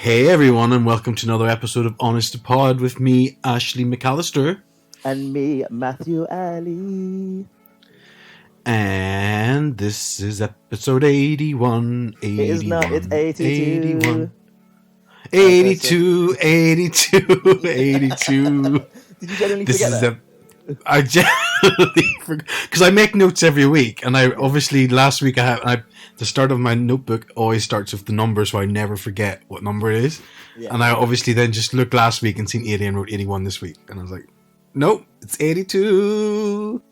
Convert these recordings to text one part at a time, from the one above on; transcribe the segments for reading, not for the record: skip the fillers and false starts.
Hey everyone, and welcome to another episode of Honest to Pod with me, Ashley McAllister. And me, Matthew Ali. And this is episode 81. It is not, it's 82. 81. 82, 82, 82. Did you genuinely forget that? I generally forget, because I make notes every week, and I obviously last week the start of my notebook always starts with the number, so I never forget what number it is. Yeah. And I obviously then just looked last week and seen 80 and wrote 81 this week, and I was like, nope, it's 82.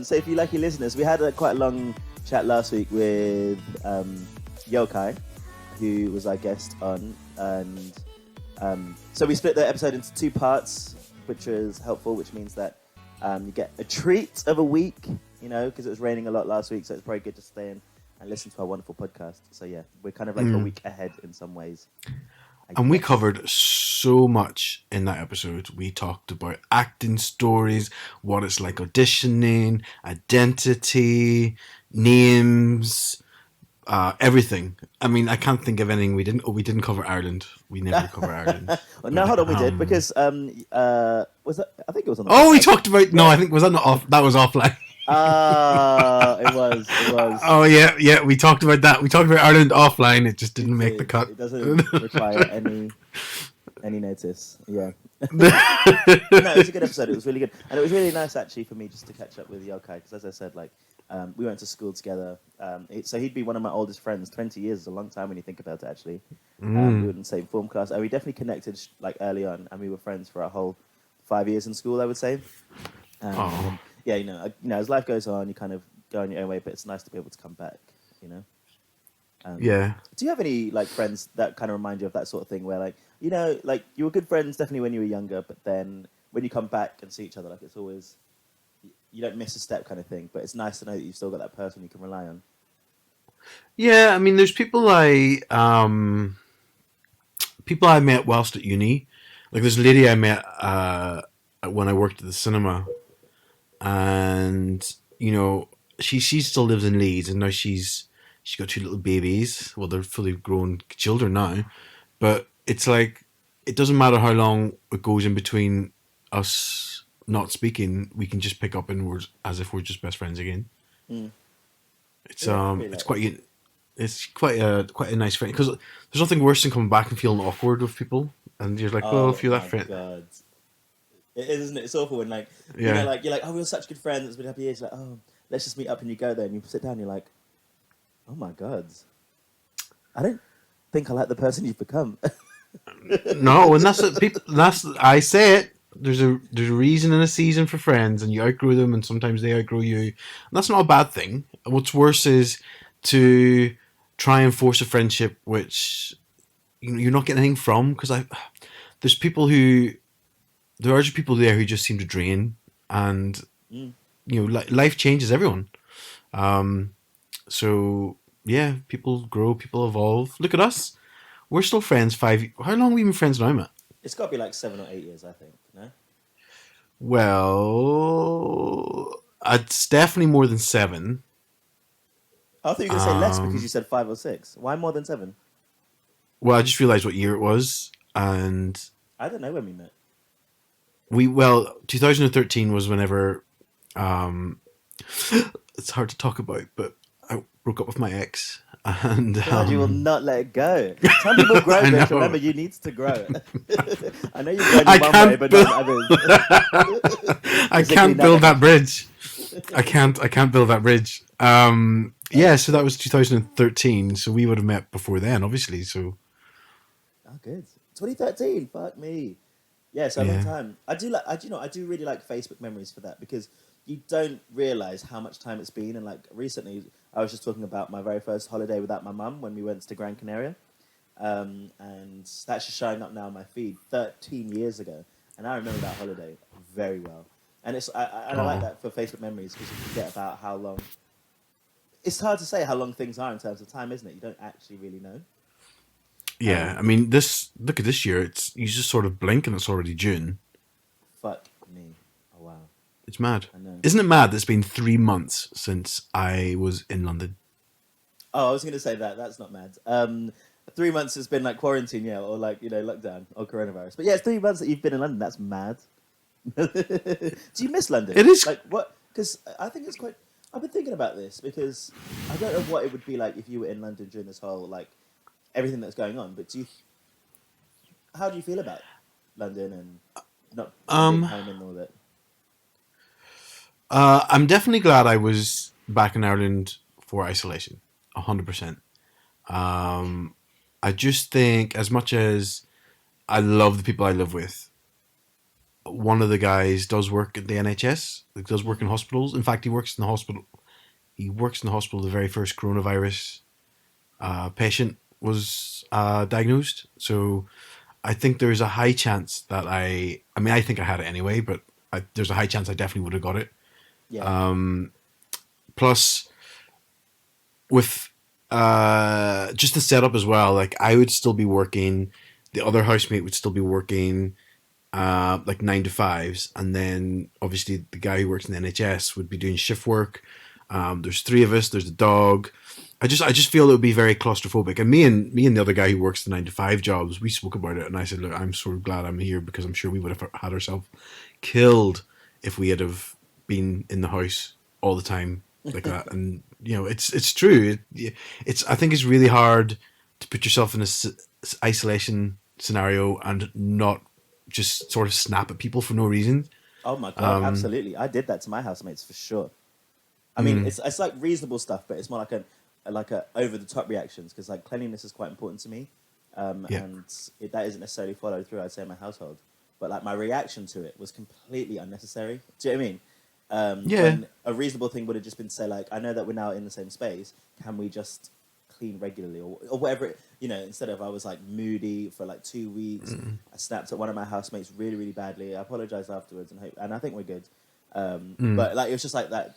So if you like your listeners, we had quite a long chat last week with Yokai, who was our guest on, and so we split the episode into two parts, which was helpful, which means that you get a treat of a week, you know, because it was raining a lot last week, so it's probably good to stay in and listen to our wonderful podcast. So yeah, we're kind of like a week ahead in some ways. And we covered so much in that episode. We talked about acting stories, what it's like auditioning, identity, names, everything. I mean, I can't think of anything we didn't. Oh, we didn't cover Ireland. We never cover Ireland. Well, no, hold on, we did, because was that? I think it was on. Oh, we talked about. No, I think was that not off. That was offline. It was. Oh yeah. We talked about that. We talked about Ireland offline. It just didn't make the cut. It doesn't require any notice. Yeah. No, it was a good episode. It was really good, and it was really nice actually for me just to catch up with Yokai, because as I said, like we went to school together. So he'd be one of my oldest friends. 20 years is a long time when you think about it. Actually, we were in the same form class, and we definitely connected like early on, and we were friends for a whole 5 years in school, I would say. Yeah, you know, as life goes on, you kind of go on your own way, but it's nice to be able to come back, you know? Yeah. Do you have any, like, friends that kind of remind you of that sort of thing where, like, you know, like, you were good friends definitely when you were younger, but then when you come back and see each other, like, it's always, you don't miss a step kind of thing, but it's nice to know that you've still got that person you can rely on. Yeah, I mean, there's people I met whilst at uni. Like, there's a lady I met when I worked at the cinema. And you know, she still lives in Leeds, and now she's got two little babies. Well, they're fully grown children now, but it's like it doesn't matter how long it goes in between us not speaking. We can just pick up in words as if we're just best friends again. It's quite a nice friend, because there's nothing worse than coming back and feeling awkward with people, and you're like, well, if you're that friend. God. It is, isn't it? It's awful when, like, you know, like, you're like, oh, we were such good friends, it's been happy years. You're like, oh, let's just meet up, and you go there, and you sit down, and you're like, oh my God, I don't think I like the person you've become. No, and I say it. There's a reason and a season for friends, and you outgrow them, and sometimes they outgrow you. And that's not a bad thing. What's worse is to try and force a friendship which you're not getting anything from. Because there's people who. There are just people there who just seem to drain, and you know, life changes everyone. So yeah, people grow, people evolve. Look at us; we're still friends. How long have we been friends now, Matt? It's got to be like 7 or 8 years, I think. No. Well, it's definitely more than 7. I thought you were going to say less because you said 5 or 6. Why more than 7? Well, I just realised what year it was, and I don't know when we met. 2013 was whenever, it's hard to talk about, but I broke up with my ex, and God, you will not let it go. Some people grow, bitch. Remember, you need to grow. I know you've grown your mum way, but not others. I can't build that bridge. I can't build that bridge. Yeah, so that was 2013. So we would have met before then, obviously. So. Oh, good. 2013. Fuck me. Yeah, so a long time. I do really like Facebook memories for that, because you don't realise how much time it's been. And like recently, I was just talking about my very first holiday without my mum when we went to Gran Canaria. And that's just showing up now on my feed 13 years ago. And I remember that holiday very well. And I like that for Facebook memories, because you forget about how long. It's hard to say how long things are in terms of time, isn't it? You don't actually really know. Yeah, I mean, look at this year. It's you just sort of blink and it's already June. Fuck me. Oh wow. It's mad. I know. Isn't it mad that it's been 3 months since I was in London? Oh, I was gonna say that. That's not mad. 3 months has been like quarantine, yeah, or like lockdown or coronavirus. But yeah, it's 3 months that you've been in London. That's mad. Do you miss London? It is. Like what? Because I think it's quite. I've been thinking about this because I don't know what it would be like if you were in London during this whole like everything that's going on. But how do you feel about London and not being Um, home and all that? I'm definitely glad I was back in Ireland for isolation. 100%. Um, I just think, as much as I love the people I live with, one of the guys does work at the NHS. Like, does work in hospitals. In fact, he works in the hospital. He works in the hospital. The very first coronavirus patient was diagnosed. So I think there's a high chance that I mean, I think I had it anyway, but there's a high chance I definitely would have got it. Yeah, Plus, with just the setup as well, like I would still be working, the other housemate would still be working, like 9 to 5s, and then obviously the guy who works in the NHS would be doing shift work. There's three of us. There's a dog. I just feel it would be very claustrophobic. And me and the other guy who works the 9 to 5 jobs, we spoke about it, and I said, look, I'm sort of glad I'm here because I'm sure we would have had ourselves killed if we had have been in the house all the time like that. And it's true. I think it's really hard to put yourself in a isolation scenario and not just sort of snap at people for no reason. oh my god, absolutely. I did that to my housemates for sure. I mean, it's like reasonable stuff, but it's more like a over the top reactions because like cleanliness is quite important to me, Yeah, and that isn't necessarily followed through. I'd say in my household, but like my reaction to it was completely unnecessary. Do you know what I mean? yeah, When a reasonable thing would have just been say like, I know that we're now in the same space. Can we just clean regularly or whatever? Instead of I was like moody for like 2 weeks. I snapped at one of my housemates really really badly. I apologized afterwards and I think we're good. But like it was just like that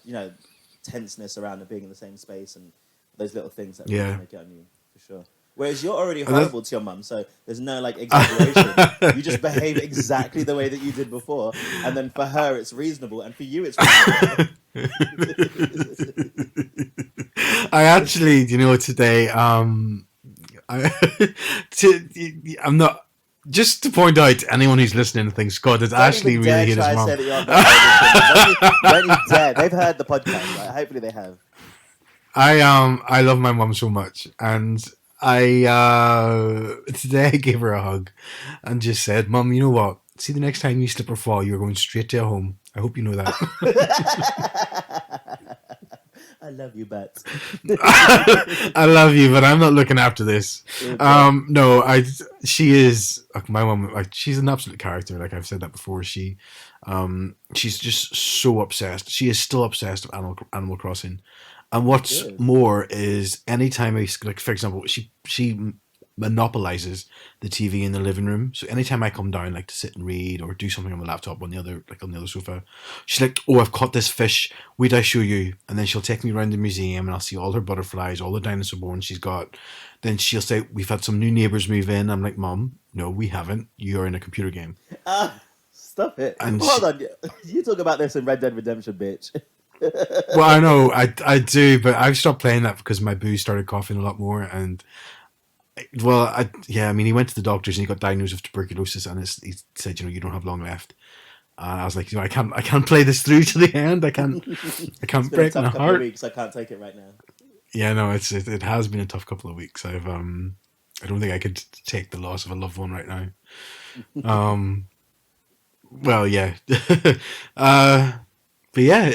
tenseness around being in the same space and those little things that really yeah. make it on you for sure. Whereas you're already And that's, horrible to your mum, so there's no like exaggeration. You just behave exactly the way that you did before, and then for her it's reasonable, and for you it's reasonable. I actually, today, I, I'm not. Just to point out to anyone who's listening and thinks, God, does Don't Ashley even really dare hate his try and mom? say that you're not don't you dare. They've heard the podcast, right? Hopefully they have. I love my mom so much, and I today I gave her a hug and just said, "Mom, you know what? See, the next time you slip or fall, you're going straight to a home. I hope you know that." I love you, but I love you, but I'm not looking after this. yeah. No, she is like my mom. Like she's an absolute character. Like I've said that before. She's just so obsessed. She is still obsessed with Animal Crossing. And what's Good. more is anytime like for example, she monopolizes the TV in the living room. So anytime I come down like to sit and read or do something on my laptop on the other sofa, she's like, "Oh, I've caught this fish. Wait, I show you." And then she'll take me around the museum and I'll see all her butterflies, all the dinosaur bones she's got. Then she'll say, "We've had some new neighbors move in." I'm like, "Mom, no, we haven't. You're in a computer game." Stop it. And Hold on. You talk about this in Red Dead Redemption, bitch. well, I know I do, but I've stopped playing that because my boo started coughing a lot more. And well, I mean, he went to the doctors and he got diagnosed with tuberculosis, and he said, you don't have long left. I was like, I can't play this through to the end. I can't It's been a break tough my couple of heart. weeks. I can't take it right now. Yeah, no, it has been a tough couple of weeks. I don't think I could take the loss of a loved one right now. Um, well, yeah, but yeah,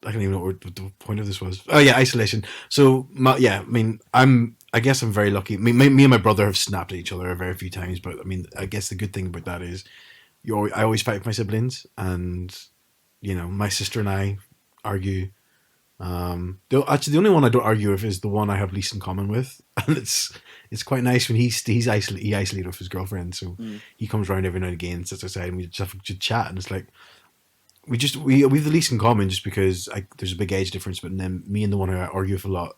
I don't even know what the point of this was. Oh yeah, isolation. So yeah, I mean, I guess I'm very lucky. Me and my brother have snapped at each other a very few times, but I mean, I guess the good thing about that is I always fight with my siblings, and my sister and I argue. Actually, the only one I don't argue with is the one I have least in common with, and it's quite nice when he isolated with his girlfriend, so Mm. he comes around every now and again, sits outside, and we just have to chat, and it's like we have the least in common just because there's a big age difference, but then me and the one who I argue with a lot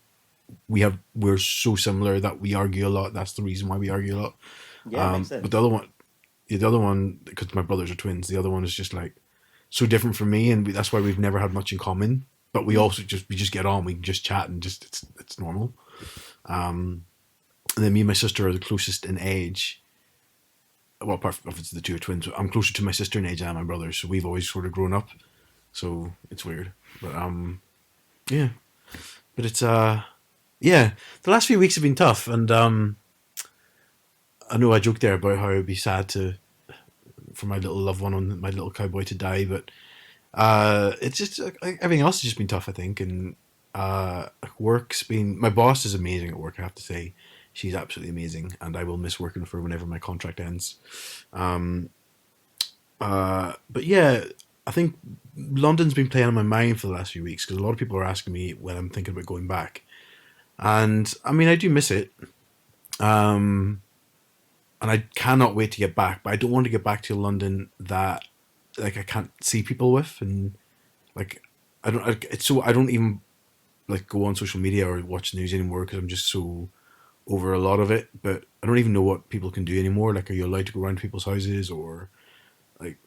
we're so similar that we argue a lot. That's the reason why we argue a lot. Yeah, it makes But sense. the other one, because my brothers are twins, the other one is just like so different from me, and that's why we've never had much in common. But we Mm. also just get on. We can just chat and just it's normal. And then me and my sister are the closest in age. Well, apart from if it's the two twins, I'm closer to my sister in age than my brother. So we've always sort of grown up. So it's weird, but yeah. But it's yeah. The last few weeks have been tough, and I know I joked there about how it'd be sad to for my little loved one on my little cowboy to die, but it's just everything else has just been tough, I think, and work's been. My boss is amazing at work. I have to say, she's absolutely amazing, and I will miss working with her whenever my contract ends. Um, but yeah, I think London's been playing on my mind for the last few weeks because a lot of people are asking me when I'm thinking about going back, and I mean I do miss it, um, and I cannot wait to get back. But I don't want to get back to London that like I can't see people with, and like I don't. It's so I don't even like go on social media or watch the news anymore because I'm just so over a lot of it. But I don't even know what people can do anymore. Like, are you allowed to go around to people's houses or like?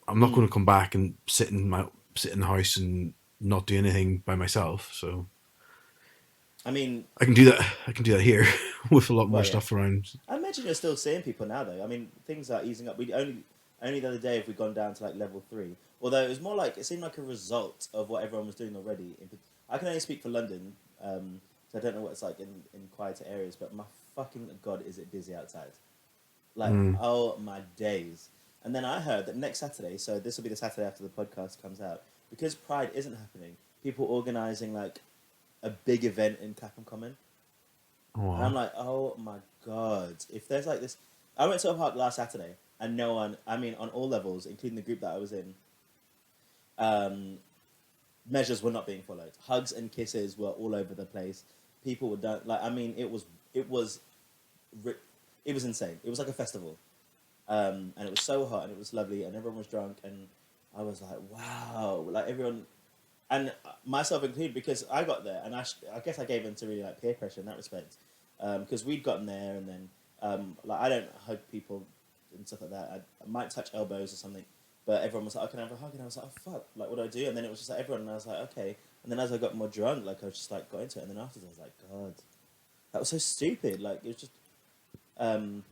I'm not going Mm. to come back and sit in the house and not do anything by myself. So I mean, I can do that. I can do that here with a lot more well, yeah. stuff around. I imagine you're still seeing people now, though. I mean, things are easing up. We only the other day have we gone down to like level 3. Although it was more like it seemed like a result of what everyone was doing already. I can only speak for London, so I don't know what it's like in quieter areas. But my fucking god, is it busy outside? Like, Mm. oh my days. And then I heard that next Saturday, so this will be the Saturday after the podcast comes out, because Pride isn't happening. People organising like a big event in Clapham Common. And I'm Oh, like, oh my god! If there's like this, I went to a park last Saturday, and no one, I mean, on all levels, including the group that I was in, um, measures were not being followed. Hugs and kisses were all over the place. People were done like, I mean, ri- it was insane. It was like a festival, and it was so hot and it was lovely, and everyone was drunk, and I was like, wow, like everyone, and myself included, because I got there and I guess I gave into really like peer pressure in that respect, because we'd gotten there and then like I don't hug people and stuff like that. I might touch elbows or something, but everyone was like, "Oh, can I have a hug?" And I was like, "Oh fuck, like what do I do?" And then it was just like everyone, and I was like, "Okay." And then as I got more drunk, like I was just like got into it, and then afterwards I was like, "God, that was so stupid." Like it was just um,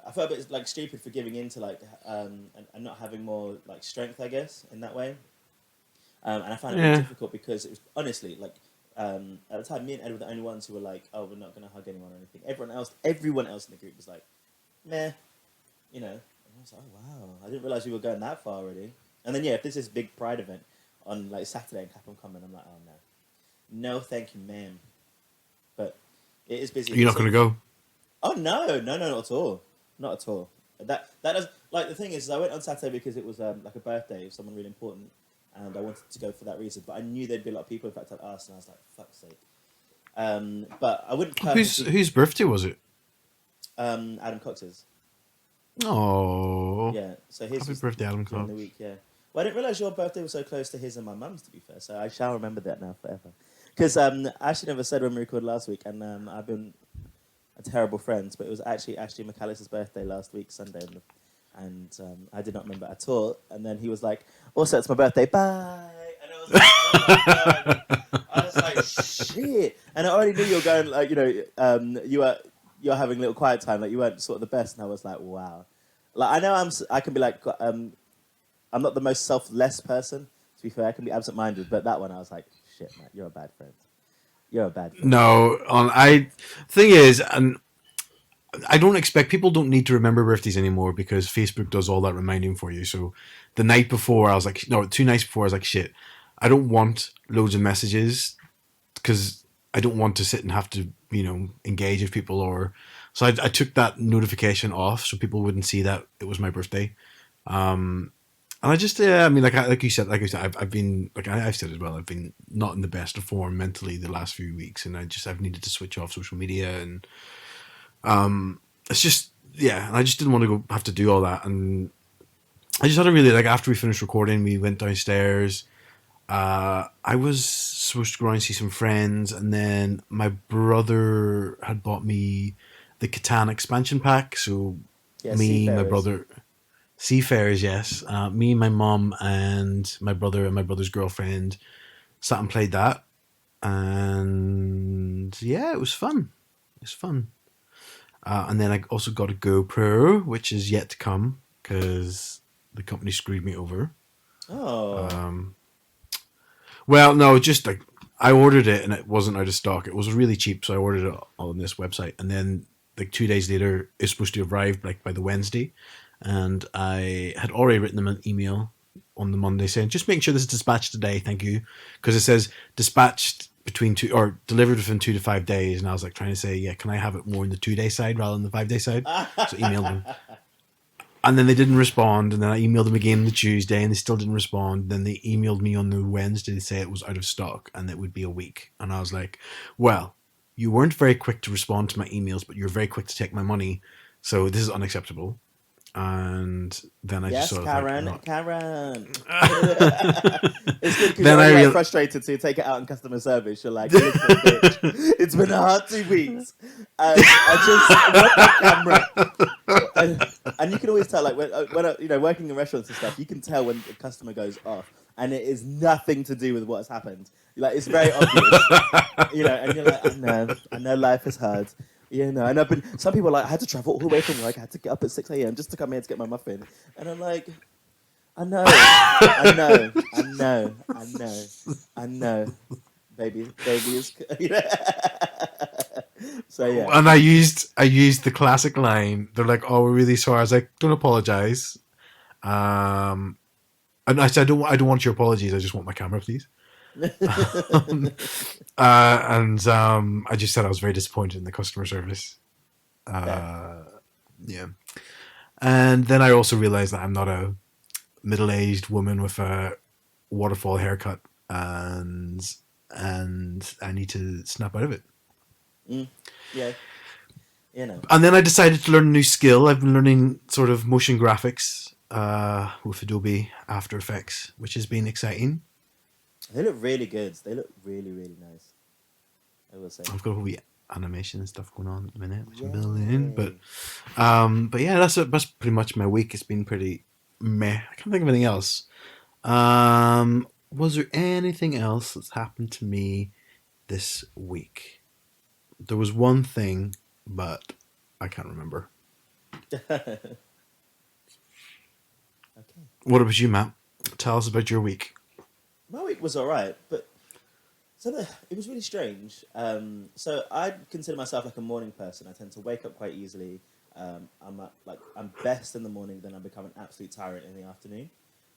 I felt a bit like stupid for giving in to like and not having more like strength, I guess, in that way. And I found it really yeah, difficult because it was honestly like at the time, me and Ed were the only ones who were like, "Oh, we're not going to hug anyone or anything." Everyone else in the group was like, "Meh," you know. And I was like, "Oh wow, I didn't realize we were going that far already." And then yeah, if there's this big Pride event on like Saturday in Clapham Common, I'm like, "Oh no, no, thank you, ma'am." But it is busy. you're not So going to go. oh no, no, no, not at all, not at all. That does like the thing is, I went on Saturday because it was like a birthday of someone really important, and I wanted to go for that reason. But I knew there'd be a lot of people. In fact, I'd asked, and I was like, "Fuck's sake." But I wouldn't purposely. Whose birthday was it? Adam Cox's. Oh, Yeah, so his happy was birthday, Adam during the Cox. week. Yeah. Well, I didn't realize your birthday was so close to his and my mum's. To be fair, so I shall remember that now forever. Because I actually never said when we recorded last week, and I've been a terrible friends, but it was actually Ashley McAllister's birthday last week, Sunday, and I did not remember at all. And then he was like, "Also, it's my birthday, bye." And I was like, "Oh my god!" I was like, "Shit!" And I already knew you were going, like, you're having a little quiet time, like you weren't sort of the best. And I was like, "Wow." Like I know I can be like, I'm not the most selfless person. To be fair, I can be absent-minded, but that one I was like, "Shit, man, you're a bad friend. You're a bad friend." No, on I. Thing is, and I don't expect people don't need to remember birthdays anymore because Facebook does all that reminding for you. So the night before, I was like, no, 2 nights before, I was like, shit, I don't want loads of messages because I don't want to sit and have to, engage with people or. So I took that notification off so people wouldn't see that it was my birthday. And I just, I mean, like you said, I've been, like I've said as well, I've been not in the best of form mentally the last few weeks, and I've needed to switch off social media, and it's just, yeah, and I just didn't want to go have to do all that, and I just had a really like after we finished recording, we went downstairs, I was supposed to go around and see some friends, and then my brother had bought me the Catan expansion pack. So Yeah, me, my seafarers. brother, seafarers, yes. Me, my mom, and my brother's girlfriend sat and played that, and yeah, it was fun. It was fun. And then I also got a GoPro, which is yet to come because the company screwed me over. Oh, Well, no, just like I ordered it and it wasn't out of stock. It was really cheap, so I ordered it on this website, and then like 2 days later, it's supposed to arrive like by the Wednesday, and I had already written them an email on the Monday saying just make sure this is dispatched today, thank you, because it says dispatched between two or delivered within 2 to 5 days, and I was like trying to say yeah, can I have it more on the 2 day side rather than the 5 day side? So emailed them, and then they didn't respond. And then I emailed them again on the Tuesday, and they still didn't respond. Then they emailed me on the Wednesday to say it was out of stock and it would be a week. And I was like, well, you weren't very quick to respond to my emails, but you're very quick to take my money. So this is unacceptable. And then I just yes, sort of like, Karen, no. Karen. It's good because you're Then I only like real. frustrated, so you take it out in customer service. You're like, listen, bitch, it's been a hard 2 weeks. I just want my camera. And you can always tell, like you know, working in restaurants and stuff, you can tell when the customer goes off, and it is nothing to do with what has happened. Like it's very obvious, you know, and you're like, I know, life is hard. You know, and I've been. Some people are like, I had to travel all the way from work. I had to get up at 6 a.m. just to come here to get my muffin, and I'm like, I know, I know, I know, I know, I know, baby is. You know? So yeah, And I used the classic line. They're like, "Oh, we're really sorry." I was like, "Don't apologize." Um, and I said, I don't want your apologies. I just want my camera, please." And I just said I was very disappointed in the customer service. fair. Yeah. And then I also realized that I'm not a middle-aged woman with a waterfall haircut, and I need to snap out of it. Mm, yeah, you know, And then I decided to learn a new skill. I've been learning sort of motion graphics with Adobe After Effects, which has been exciting. they look really good. They look really, really nice. I will say. I've got all the animation and stuff going on at the minute, which I'm building in. But Yay. yeah, that's pretty much my week. It's been pretty meh. I can't think of anything else. Was there anything else that's happened to me this week? There was one thing, but I can't remember. Okay. What about you, Matt? Tell us about your week. My week was all right, but it was really strange. So I consider myself like a morning person. I tend to wake up quite easily. I'm best in the morning, then I become an absolute tyrant in the afternoon.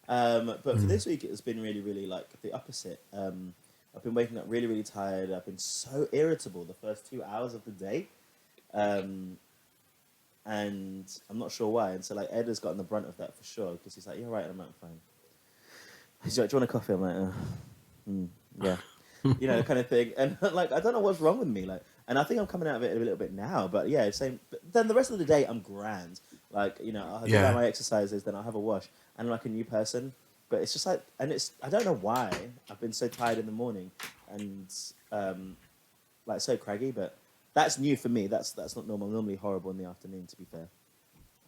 But for Mm. this week, it's been really, really like the opposite. I've been waking up really, really tired. I've been so irritable the first 2 hours of the day, um, and I'm not sure why. And so like Ed has gotten the brunt of that for sure because he's like, "You're right," and I'm like, "Fine." He's like, "Do you want a coffee?" I'm like, "Yeah." You know, kind of thing. And like, I don't know what's wrong with me. Like, and I think I'm coming out of it a little bit now. But yeah, same. But then the rest of the day, I'm grand. Like, you know, I'll do Yeah. my exercises, then I'll have a wash, and I'm like a new person. But it's just like, and it's I don't know why I've been so tired in the morning, and like so craggy. But that's new for me. That's not normal. I'm normally horrible in the afternoon, to be fair.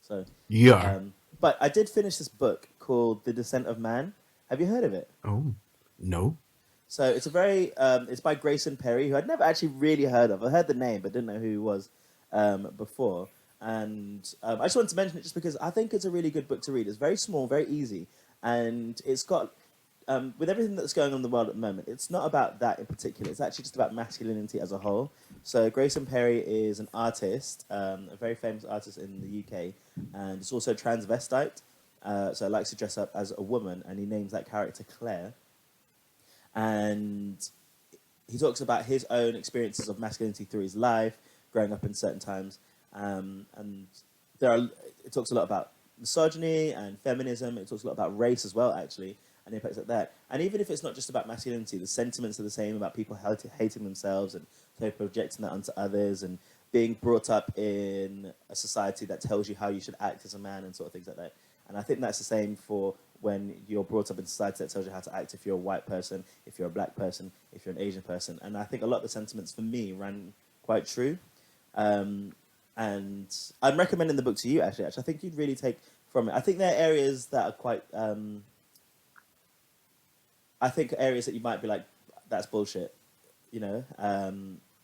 So, You are. um, but I did finish this book called The Descent of Man. Have you heard of it? Oh, no. So it's a very it's by Grayson Perry, who I'd never actually really heard of. I heard the name, but didn't know who he was before. And I just wanted to mention it just because I think it's a really good book to read. It's very small, very easy, and it's got with everything that's going on in the world at the moment. It's not about that in particular. It's actually just about masculinity as a whole. So Grayson Perry is an artist, a very famous artist in the UK, and it's also transvestite. So likes to dress up as a woman, and he names that character Claire, and he talks about his own experiences of masculinity through his life, growing up in certain times, and there are. It talks a lot about misogyny and feminism. It talks a lot about race as well, actually, and the impacts of that. And even if it's not just about masculinity, the sentiments are the same about people hating themselves and so projecting that onto others, and being brought up in a society that tells you how you should act as a man and sort of things like that. And I think that's the same for when you're brought up in society that tells you how to act if you're a white person, if you're a black person, if you're an Asian person. And I think a lot of the sentiments for me ran quite true. And I'm recommending the book to you, actually. I think you'd really take from it. I think there are areas that are quite... I think areas that you might be like, that's bullshit, you know,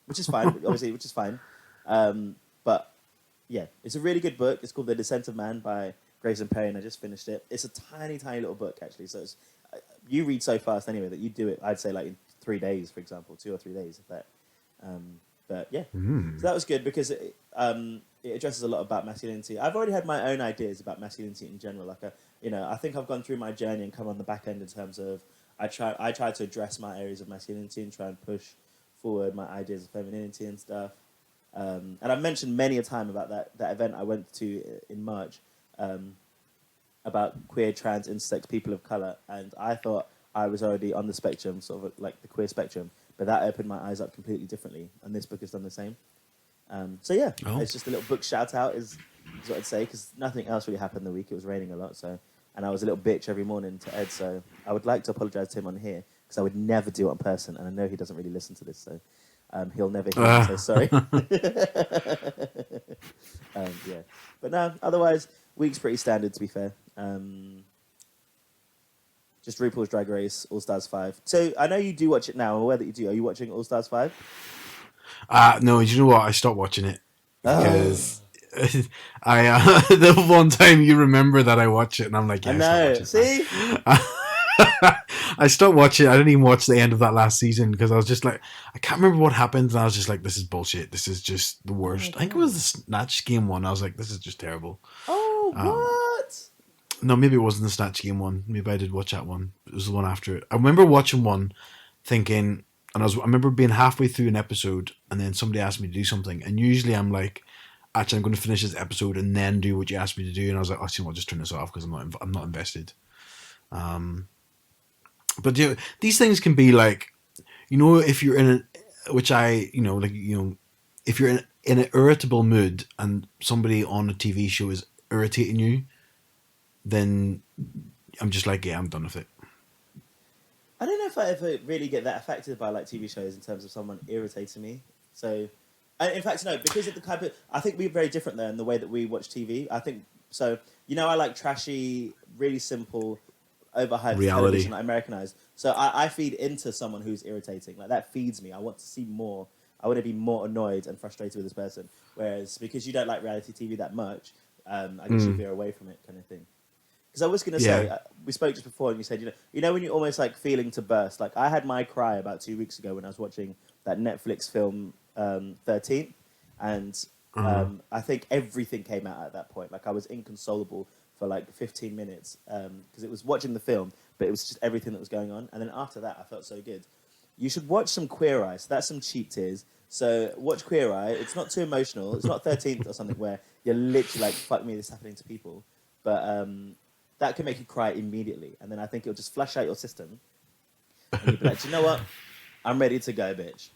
which is fine, obviously, which is fine. But yeah, it's a really good book. It's called The Descent of Man by Grayson Perry, and I just finished it. It's a tiny, tiny little book, actually. So it's, you read so fast anyway that you do it, I'd say, like in 3 days, for example, 2 or 3 days, if that. But yeah, so that was good because it addresses a lot about masculinity. I've already had my own ideas about masculinity in general. Like, I think I've gone through my journey and come on the back end in terms of I try to address my areas of masculinity and try and push forward my ideas of femininity and stuff. And I've mentioned many a time about that event I went to in March about queer, trans, intersex people of colour, and I thought I was already on the spectrum, sort of like the queer spectrum, but that opened my eyes up completely differently, and this book has done the same. So yeah, It's just a little book shout out is what I'd say, because nothing else really happened the week. It was raining a lot, and I was a little bitch every morning to Ed, so I would like to apologise to him on here, because I would never do it on person, and I know he doesn't really listen to this, so he'll never hear me say sorry. Yeah, but no, otherwise, week's pretty standard, to be fair. Just RuPaul's Drag Race, All Stars 5. So I know you do watch it now. I'm aware that you do. Are you watching All Stars 5? No, you know what? I stopped watching it because the one time you remember that I watch it, and I'm like, yeah, I know. See? I stopped watching. I didn't even watch the end of that last season because I was just like, I can't remember what happened, and I was just like, this is bullshit. This is just the worst. I think it was the Snatch Game one. I was like, this is just terrible. Oh, what? No, maybe it wasn't the Snatch Game one. Maybe I did watch that one. It was the one after it. I remember watching one, thinking, and I remember being halfway through an episode, and then somebody asked me to do something, and usually I'm like, actually, I'm going to finish this episode and then do what you asked me to do, and I was like, oh, you know what, just turn this off because I'm not invested. But these things can be like, if you're in if you're in an irritable mood and somebody on a TV show is irritating you, then I'm just like, yeah, I'm done with it. I don't know if I ever really get that affected by like TV shows in terms of someone irritating me. So, in fact, no, because of the type of, I think we're very different there in the way that we watch TV. I think so. I like trashy, really simple, overhyped television, like Americanized. So I feed into someone who's irritating. Like that feeds me. I want to see more. I want to be more annoyed and frustrated with this person. Whereas because you don't like reality TV that much, I guess you veer away from it, kind of thing. Because I was going to say, we spoke just before, and you said, when you're almost like feeling to burst. Like I had my cry about 2 weeks ago when I was watching that Netflix film 13, and I think everything came out at that point. Like I was inconsolable for like 15 minutes because it was watching the film, but it was just everything that was going on. And then after that, I felt so good. You should watch some Queer Eye. So that's some cheap tears. So watch Queer Eye. It's not too emotional. It's not 13th or something where you're literally like, fuck me, this is happening to people. But that can make you cry immediately. And then I think it'll just flush out your system. And you'll be like, do you know what? I'm ready to go, bitch.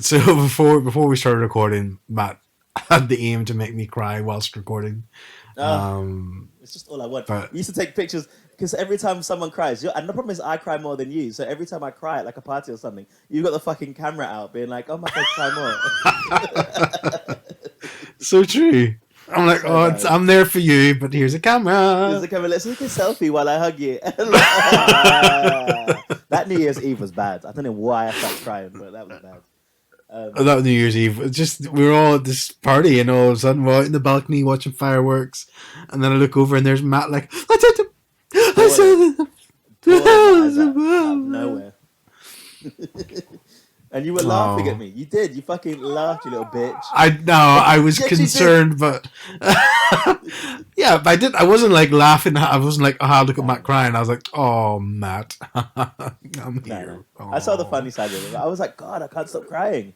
So before we started recording, Matt had the aim to make me cry whilst recording. It's just all I want. We used to take pictures because every time someone cries, and the problem is I cry more than you. So every time I cry at like a party or something, you've got the fucking camera out being like, oh my God, cry more. So true. I'm like, I'm there for you, but here's a camera. Here's a camera. Let's take a selfie while I hug you. That New Year's Eve was bad. I don't know why I started crying, but that was bad. That was New Year's Eve. It's just we were all at this party, and all of a sudden we're out in the balcony watching fireworks, and then I look over and there's Matt like, I said out of nowhere. And you were laughing at me. You did. You fucking laughed, you little bitch. I was concerned, but yeah, but I did. I wasn't like laughing. I wasn't like, look at Matt crying. I was like, oh, Matt, I'm here. No. I saw the funny side of it. I was like, God, I can't stop crying.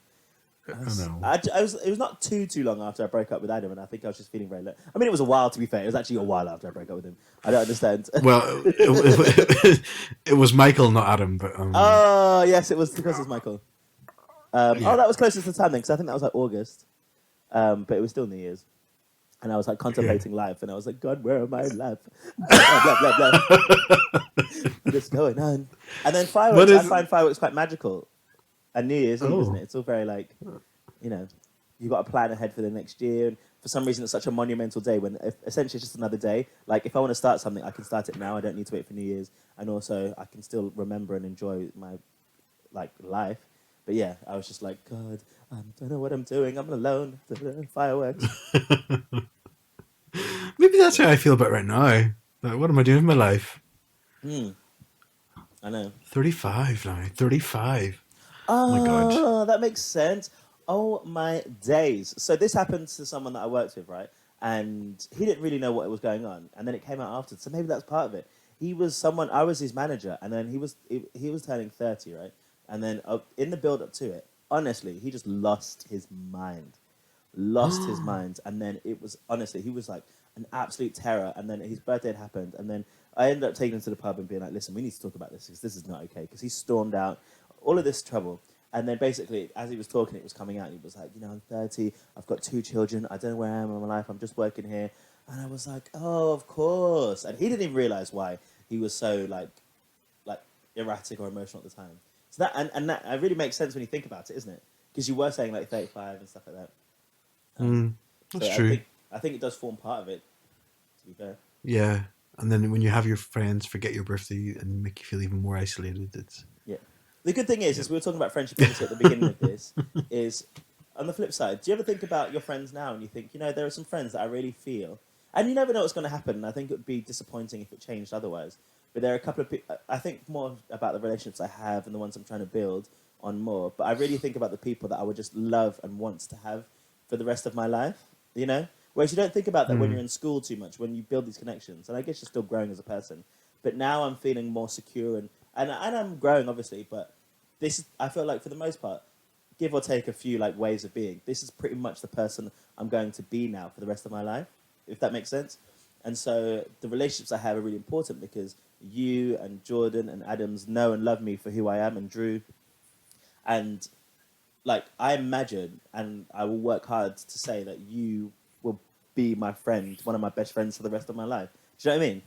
It was not too long after I broke up with Adam, and I think I was just feeling very low. I mean, it was a while, to be fair. It was actually a while after I broke up with him. I don't understand. Well, it was Michael, not Adam. But oh, yes, it was because it was Michael. Oh, that was closest to the time then, because I think that was like August. But it was still New Year's. And I was like Yeah. contemplating life, and I was like, God, where am I in life? Blah blah blah blah blah. What is going on? And then What fireworks, I is? find fireworks quite magical. And New Year's Eve, isn't Oh, it? It's all very like, you know, you've got to plan ahead for the next year. And for some reason, it's such a monumental day when essentially it's just another day. Like, if I want to start something, I can start it now. I don't need to wait for New Year's. And also, I can still remember and enjoy my, like, life. But yeah, I was just like, God, I don't know what I'm doing. I'm alone. Fireworks. maybe that's how I feel about right now. Like, what am I doing with my life? Hmm, I know. 35 now. 35. Oh my god. Oh, that makes sense. Oh my days. So this happened to someone that I worked with, right? And he didn't really know what was going on, and then it came out after. So maybe that's part of it. He was someone. I was his manager, and then he was turning 30, right? And then in the build up to it, honestly, he just lost his mind, and then it was honestly he was like an absolute terror. And then his birthday had happened, and then I ended up taking him to the pub and being like, "Listen, we need to talk about this because this is not okay." Because he stormed out, all of this trouble. And then basically, as he was talking, it was coming out. And he was like, I'm 30. I've got 2 children. I don't know where I am in my life. I'm just working here. And I was like, oh, of course. And he didn't even realize why he was so like erratic or emotional at the time. So that really makes sense when you think about it, isn't it? Because you were saying like 35 and stuff like that. Mm, So that's true. I think it does form part of it. To be fair. Yeah. And then when you have your friends forget your birthday and make you feel even more isolated, it's Yeah. The good thing yeah. is we were talking about friendship obviously at the beginning of this, is on the flip side, do you ever think about your friends now and you think, there are some friends that I really feel, and you never know what's going to happen, and I think it would be disappointing if it changed otherwise, but there are a couple of people, I think more about the relationships I have and the ones I'm trying to build on more, but I really think about the people that I would just love and want to have for the rest of my life, Whereas you don't think about that when you're Mm, in school too much, when you build these connections, and I guess you're still growing as a person. But now I'm feeling more secure and I'm growing obviously, but I feel like for the most part, give or take a few like ways of being, this is pretty much the person I'm going to be now for the rest of my life, if that makes sense. And so the relationships I have are really important because you and Jordan and Adams know and love me for who I am, and Drew, and like I imagine and I will work hard to say that you will be my friend, one of my best friends for the rest of my life. Do you know what I mean?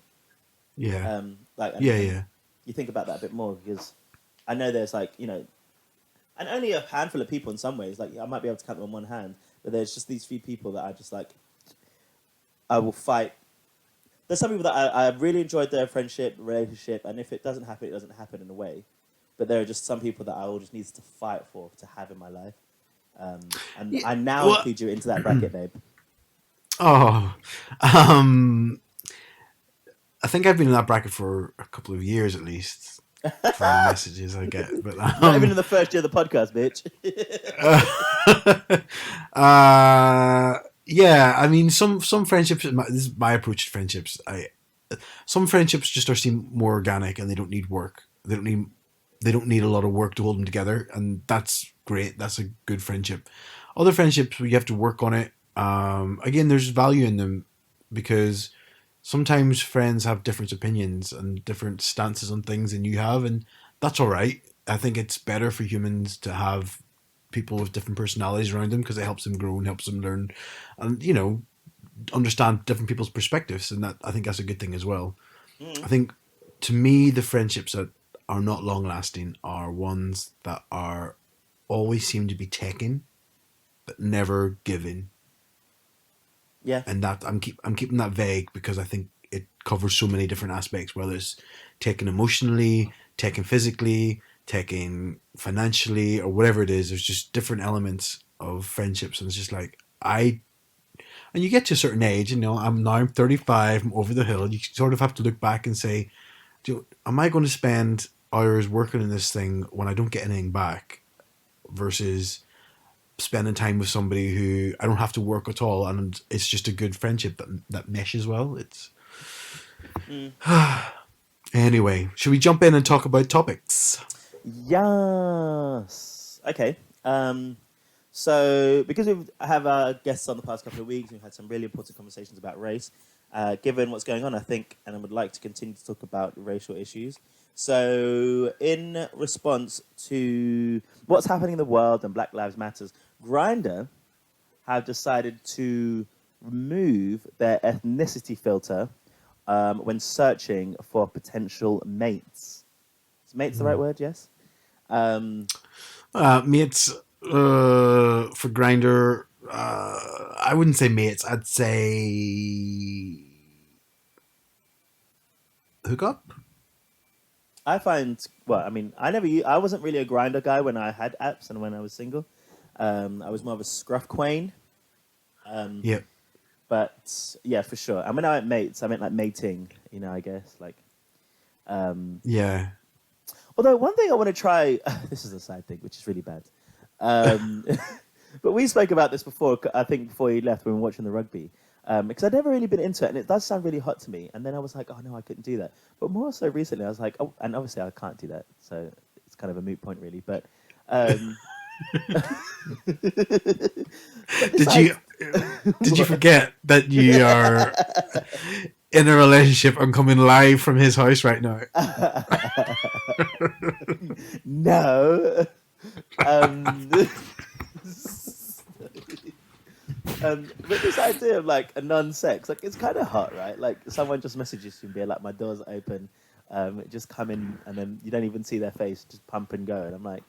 yeah. Like Yeah, and yeah. you think about that a bit more because I know there's like and only a handful of people in some ways. Like I might be able to count them on one hand, but there's just these few people that I just like. I will fight. There's some people that I really enjoyed their friendship, relationship, and if it doesn't happen, it doesn't happen in a way. But there are just some people that I will just need to fight for to have in my life, and Yeah. I now Well, include you into that bracket, babe. oh. Um I think I've been in that bracket for a couple of years at least from the messages I get. But Not even in the first year of the podcast, bitch. yeah, I mean some friendships. This is my approach to friendships. Some friendships just are seem more organic and they don't need work. They don't need a lot of work to hold them together, and that's great. That's a good friendship. Other friendships where you have to work on it. Again, there's value in them because sometimes friends have different opinions and different stances on things than you have, and that's all right. I think it's better for humans to have people with different personalities around them because it helps them grow and helps them learn and understand different people's perspectives, and that I think that's a good thing as well. I Mm. think to me the friendships that are not long lasting are ones that are always seem to be taken but never given, Yeah, and that I'm keeping that vague because I think it covers so many different aspects, whether it's taken emotionally, taken physically, taken financially, or whatever it is. There's just different elements of friendships, and it's just like and you get to a certain age, I'm 35, I'm over the hill. You sort of have to look back and say, am I going to spend hours working on this thing when I don't get anything back, versus spending time with somebody who I don't have to work at all, and it's just a good friendship that meshes well. It's mm. anyway. Should we jump in and talk about topics? Yes. Okay. So because we have guests on the past couple of weeks, we've had some really important conversations about race. Given what's going on, I think, and I would like to continue to talk about racial issues. So, in response to what's happening in the world and Black Lives Matters, Grindr have decided to remove their ethnicity filter when searching for potential mates. Is mates the right word? Yes. Um, Mates for Grindr. I wouldn't say mates. I'd say hookup. I find, well, I mean, I wasn't really a grinder guy when I had apps and when I was single. I was more of a scruff queen. Um, Yep. but yeah, for sure. And when I meant mates, I meant like mating, I guess. Like, um, Yeah. although one thing I want to try, this is a side thing, which is really bad. Um, but we spoke about this before, I think before you left when we were watching the rugby. Because I'd never really been into it, and it does sound really hot to me. And then I was like, oh no, I couldn't do that. But more so recently, I was like, oh, and obviously I can't do that, so it's kind of a moot point, really. But, but Did you did you forget that you are in a relationship and coming live from his house right now? No. But this idea of like a non-sex, like it's kind of hot, right? Like someone just messages you and be like, "My door's open, just come in," and then you don't even see their face, just pump and go. And I'm like,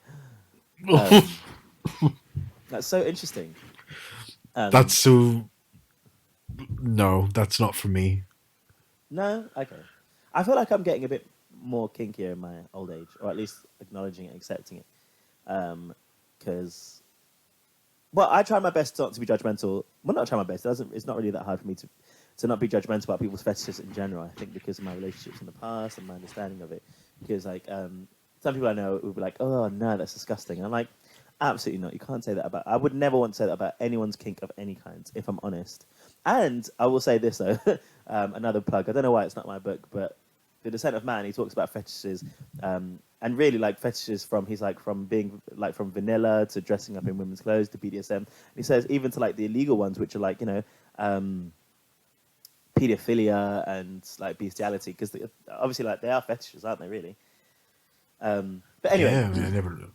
that's so interesting. That's so. No, that's not for me. No, okay. I feel like I'm getting a bit more kinkier in my old age, or at least acknowledging it, accepting it, because. Well, I try my best not to be judgmental. Well, not try my best. It's not really that hard for me to not be judgmental about people's fetishes in general. I think because of my relationships in the past and my understanding of it. Because like some people I know would be like, "Oh no, that's disgusting." And I'm like, absolutely not. You can't say that about. I would never want to say that about anyone's kink of any kind, if I'm honest. And I will say this though, another plug. I don't know why it's not my book, but The Descent of Man. He talks about fetishes. And really like fetishes from being like from vanilla to dressing up in women's clothes to BDSM. And he says even to like the illegal ones, which are like, pedophilia and like bestiality, because obviously like they are fetishes, aren't they really? But anyway, Yeah, I never knew.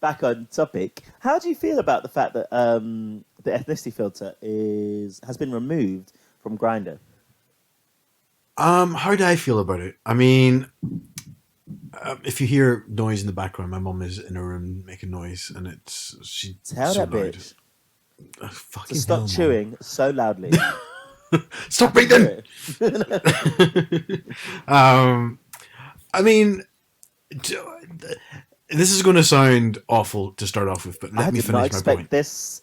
back on topic. How do you feel about the fact that the ethnicity filter has been removed from Grindr? How do I feel about it? I mean, if you hear noise in the background, my mum is in her room making noise, and she's Tell so that loud. bitch Fucking to stop hell, chewing so loudly. Stop breathing. I mean, this is going to sound awful to start off with, but let me did not finish my expect point. this.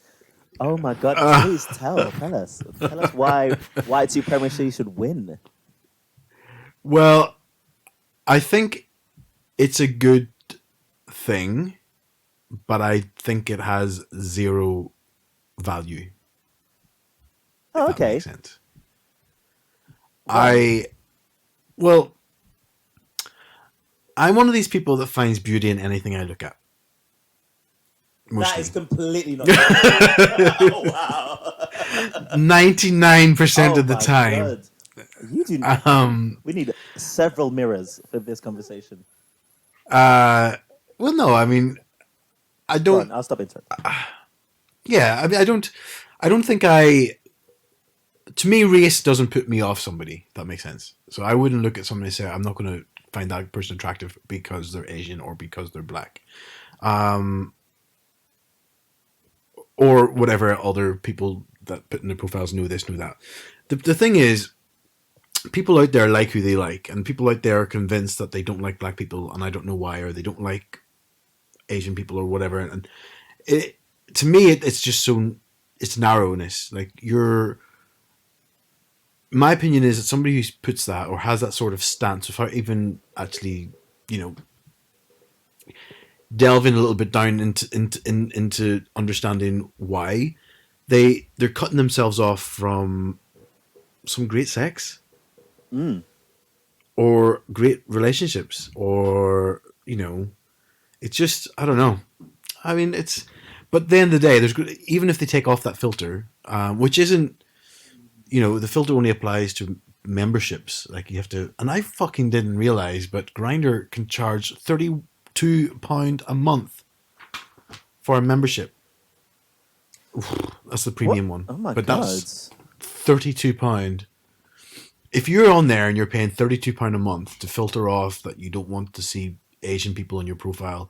Oh my god! Please tell us why white supremacy should win. Well, I think it's a good thing, but I think it has zero value. Oh, If that okay. makes sense. Why? I'm one of these people that finds beauty in anything I look at. Mostly. That is completely not. Oh, wow. 99% of the time. God. You do. We need several mirrors for this conversation. Well, no, I mean, I don't. Go on, I'll stop interrupting. Yeah, I mean, I don't think I. To me, race doesn't put me off somebody. If that makes sense. So I wouldn't look at somebody and say, I'm not going to find that person attractive because they're Asian or because they're black. Or whatever other people that put in their profiles know this, know that. The thing is, people out there like who they like, and people out there are convinced that they don't like black people, and I don't know why, or they don't like Asian people or whatever. And to me, it's just so, it's narrowness. Like my opinion is that somebody who puts that or has that sort of stance without even actually, delving a little bit down into understanding why they're cutting themselves off from some great sex or great relationships, or it's just, I don't know. I mean, but at the end of the day, even if they take off that filter, which isn't, the filter only applies to memberships. Like you have to, and I fucking didn't realize, but Grindr can charge £32 a month for a membership. That's the What? premium one, Oh my but god. that's £32. If you're on there and you're paying £32 a month to filter off that you don't want to see Asian people in your profile,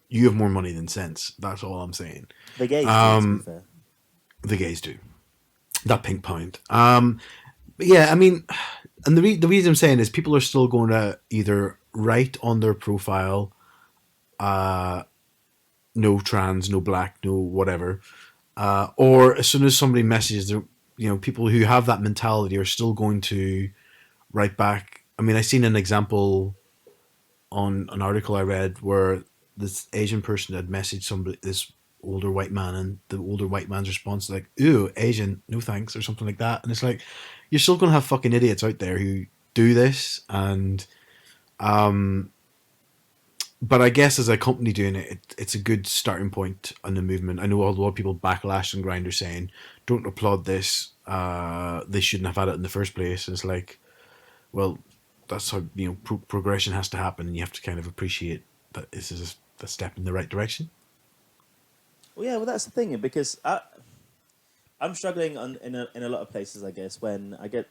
you have more money than sense. That's all I'm saying. The gays do, to be fair. The gays do. That pink pound. But yeah, I mean, and the reason I'm saying is people are still going to either write on their profile, no trans, no black, no whatever, or as soon as somebody messages, people who have that mentality are still going to write back. I mean, I seen an example on an article I read where this Asian person had messaged somebody, this older white man, and the older white man's response like, "Ooh, Asian, no thanks," or something like that. And it's like, you're still gonna have fucking idiots out there who do this, and but I guess as a company doing it's a good starting point on the movement. I know a lot of people backlash on Grindr saying, "Don't applaud this. They shouldn't have had it in the first place." And it's like, well, that's how progression has to happen, and you have to kind of appreciate that this is a step in the right direction. Well, yeah, well, that's the thing because I'm struggling in a lot of places, I guess, when I get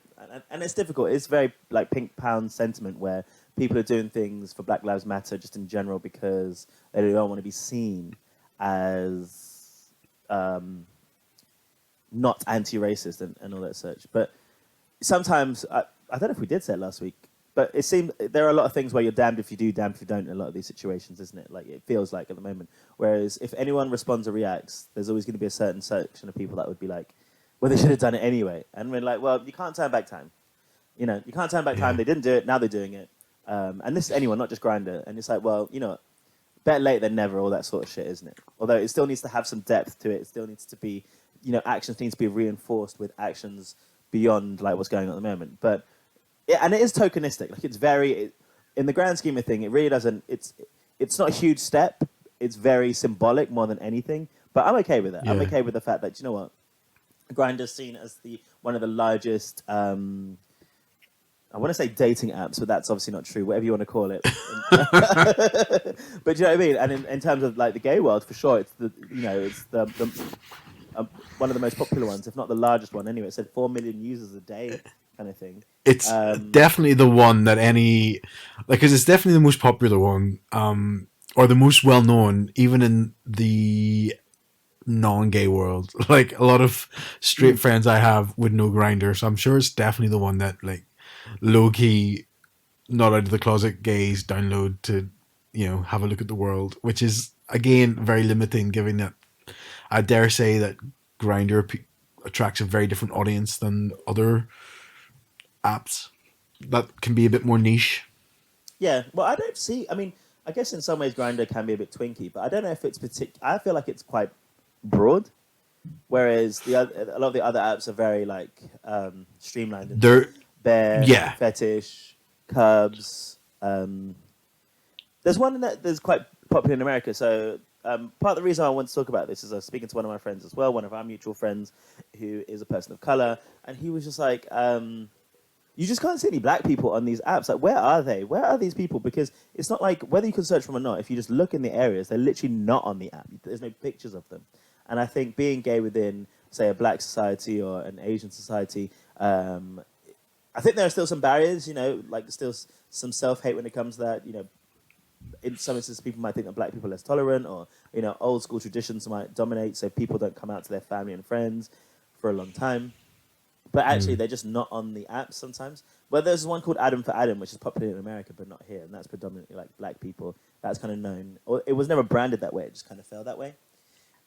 and it's difficult. It's very like pink pound sentiment where people are doing things for Black Lives Matter just in general because they don't want to be seen as not anti-racist and all that such. But sometimes I don't know if we did say it last week, but it seems there are a lot of things where you're damned if you do, damned if you don't in a lot of these situations, isn't it? Like it feels like at the moment. Whereas if anyone responds or reacts, there's always going to be a certain section of people that would be like, well, they should have done it anyway. And we're like, well, you can't turn back time. You can't turn back time. Yeah, They didn't do it. Now they're doing it. And this is anyone, not just Grindr. And it's like, well, better late than never, all that sort of shit, isn't it? Although it still needs to have some depth to it. It still needs to be, actions need to be reinforced with actions beyond like what's going on at the moment. But and it is tokenistic. Like it's in the grand scheme of thing, it really doesn't. It's not a huge step. It's very symbolic more than anything. But I'm okay with it. I'm yeah. okay with the fact that Grindr's seen as one of the largest. I want to say dating apps, but that's obviously not true. Whatever you want to call it. But do you know what I mean? And in terms of like the gay world, for sure, it's the one of the most popular ones, if not the largest one. Anyway, it said 4 million users a day, kind of thing. It's definitely the one that because it's definitely the most popular one, or the most well known, even in the non-gay world. Like a lot of straight friends I have would know Grindr, so I'm sure it's definitely the one that like low key, not out of the closet gays download to have a look at the world, which is again very limiting, given that I dare say that Grindr attracts a very different audience than other apps that can be a bit more niche. Yeah, well, I don't see. I mean, I guess in some ways Grindr can be a bit twinky, but I don't know if it's I feel like it's quite broad, whereas a lot of the other apps are very like streamlined into They're bear, yeah, fetish, cubs. There's one that's quite popular in America. So part of the reason I want to talk about this is I was speaking to one of my friends as well, one of our mutual friends, who is a person of color, and he was just like, you just can't see any black people on these apps. Like, where are they? Where are these people? Because it's not like whether you can search for them or not. If you just look in the areas, they're literally not on the app. There's no pictures of them. And I think being gay within, say, a black society or an Asian society, I think there are still some barriers. Like still some self-hate when it comes to that. In some instances, people might think that black people are less tolerant, or old school traditions might dominate, so people don't come out to their family and friends for a long time. But actually, they're just not on the app sometimes. Well, there's one called Adam for Adam, which is popular in America, but not here, and that's predominantly like black people. That's kind of known, or it was never branded that way. It just kind of felt that way.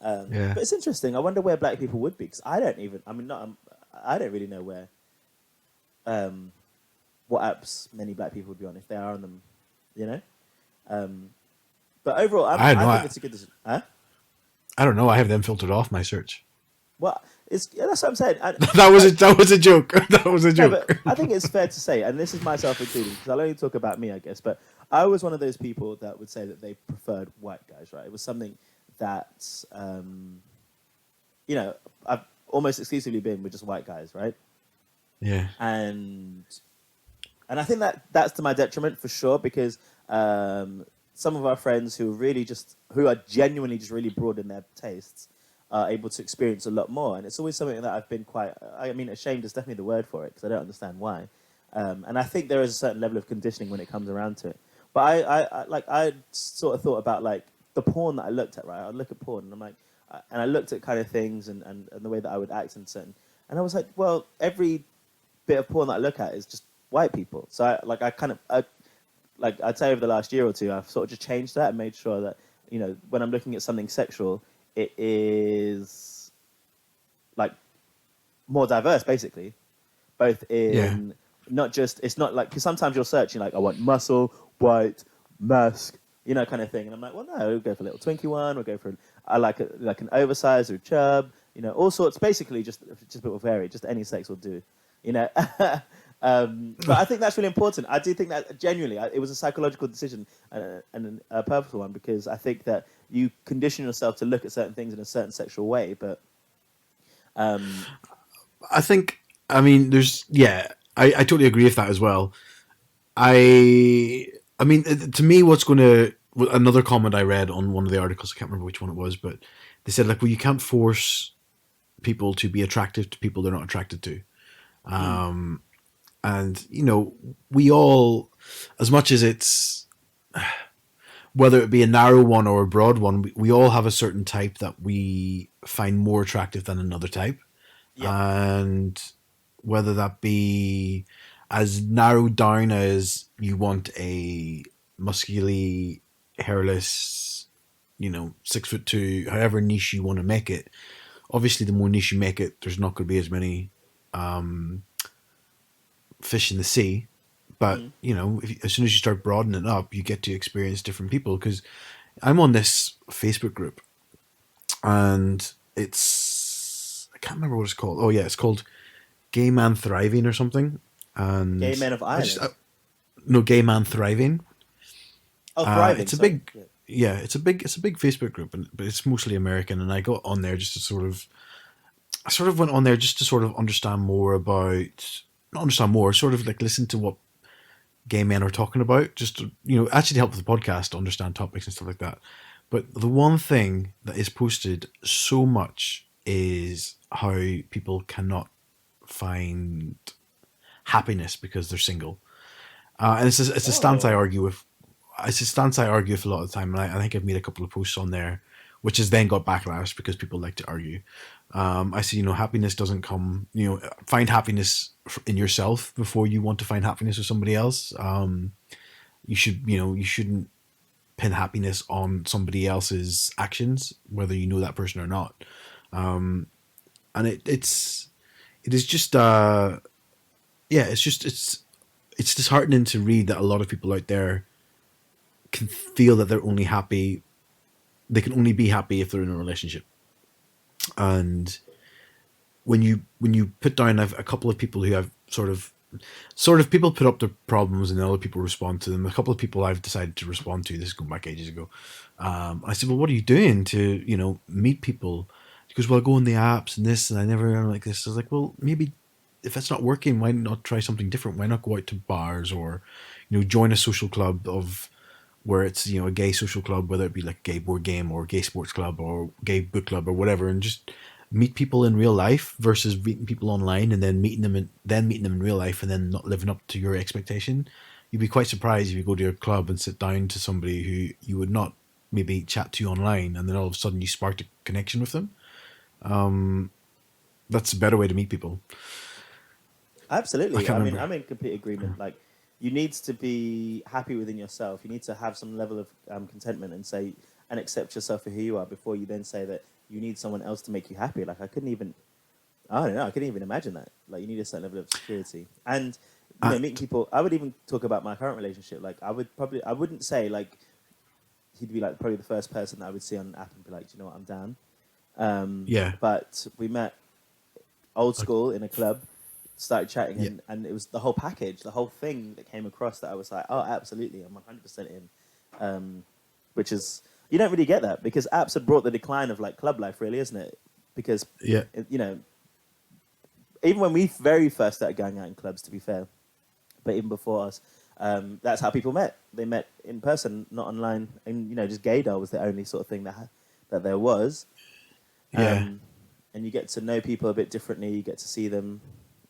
yeah. But it's interesting. I wonder where black people would be, because I don't even. I mean, I don't really know where. What apps many black people would be on if they are on them, you know. But overall, I think it's a good decision. Huh? I don't know. I have them filtered off my search. Well, that's what I'm saying. That was a joke. That was a No, joke. but I think it's fair to say, and this is myself included, because I'll only talk about me, I guess, but I was one of those people that would say that they preferred white guys, right? It was something that, I've almost exclusively been with just white guys, right? Yeah. And I think that's to my detriment for sure, because some of our friends who are genuinely just really broad in their tastes are able to experience a lot more. And it's always something that I've been quite, I mean, ashamed is definitely the word for it because I don't understand why. And I think there is a certain level of conditioning when it comes around to it. But I sort of thought about like the porn that I looked at, right? I'd look at porn and I'm like, and I looked at kind of things and the way that I would act in certain, and I was like, well, every bit of porn that I look at is just white people. So I kind of, like I'd say over the last year or two, I've sort of just changed that and made sure that, you know, when I'm looking at something sexual, it is like more diverse, basically, both Yeah. in not just, it's not like, because sometimes you're searching like, I want muscle, white, mask, you know, kind of thing. And I'm like, well, no, we'll go for a little twinkie one, we'll go for, I like like an oversized or chub, you know, all sorts, basically just a bit of varied, just any sex will do, you know. But I think that's really important. I do think that genuinely, it was a psychological decision and a purposeful one, because I think that you condition yourself to look at certain things in a certain sexual way, but I think, I mean, there's, yeah, I totally agree with that as well. I mean, to me, what's going to, another comment I read on one of the articles, I can't remember which one it was, but they said, like, well, you can't force people to be attractive to people they're not attracted to. mm, And, you know, we all, as much as it's, whether it be a narrow one or a broad one, we all have a certain type that we find more attractive than another type. yeah. And whether that be as narrowed down as you want a muscly, hairless, you know, 6'2", however niche you want to make it. Obviously, the more niche you make it, there's not going to be as many fish in the sea. But Mm, you know, as soon as you start broadening it up, you get to experience different people. Because I'm on this Facebook group, and it's, I can't remember what it's called. Oh yeah, it's called Gay Man Thriving or something. Gay And men of Ireland. no, Gay Man Thriving. Oh, thriving. It's a Sorry. big, Yeah. yeah, it's a big Facebook group, but it's mostly American. And I got on there just to sort of, I sort of went on there just to sort of understand more about, not understand more, sort of like listen to what gay men are talking about, just to, you know, actually to help with the podcast to understand topics and stuff like that. But the one thing that is posted so much is how people cannot find happiness because they're single. And it's a stance I Oh. argue with. It's a stance I argue with a lot of the time, and I think I've made a couple of posts on there, which has then got backlash because people like to argue. I say, you know, happiness doesn't come. You know, find happiness in yourself before you want to find happiness with somebody else. You should, you know, you shouldn't pin happiness on somebody else's actions, whether you know that person or not. And it is just yeah, it's disheartening to read that a lot of people out there can feel that they're only happy, they can only be happy if they're in a relationship. And when you put down a couple of people who have sort of people put up their problems and then other people respond to them. A couple of people I've decided to respond to, this is going back ages ago. I said, well, what are you doing to, you know, meet people? He goes, well, I go on the apps and this, and I never am like this. I was like, well, maybe if that's not working, why not try something different? Why not go out to bars or, you know, join a social club of where it's, you know, a gay social club, whether it be like a gay board game or gay sports club or gay book club or whatever, and just meet people in real life versus meeting people online and then meeting them in real life and then not living up to your expectation. You'd be quite surprised if you go to your club and sit down to somebody who you would not maybe chat to online, and then all of a sudden you sparked a connection with them. That's a better way to meet people. I Absolutely. can't I mean, remember. I'm in complete agreement. Like, you need to be happy within yourself. You need to have some level of contentment and say and accept yourself for who you are before you then say that you need someone else to make you happy. Like, I couldn't even. I don't know. I couldn't even imagine that. Like, you need a certain level of security and you know, Uh, meeting people. I would even talk about my current relationship. Like, I wouldn't say like he'd be like probably the first person that I would see on an app and be like, do you know what, I'm down. yeah, But we met old uh, school in a club, started chatting, yeah, and it was the whole package, the whole thing that came across that I was like, oh, absolutely, I'm 100% in. Which is, you don't really get that because apps have brought the decline of like club life, really, isn't it? Because, yeah. you know, even when we very first started going out in clubs, to be fair, but even before us, that's how people met. They met in person, not online. And, you know, just gaydar was the only sort of thing that there was. Yeah. And you get to know people a bit differently. You get to see them,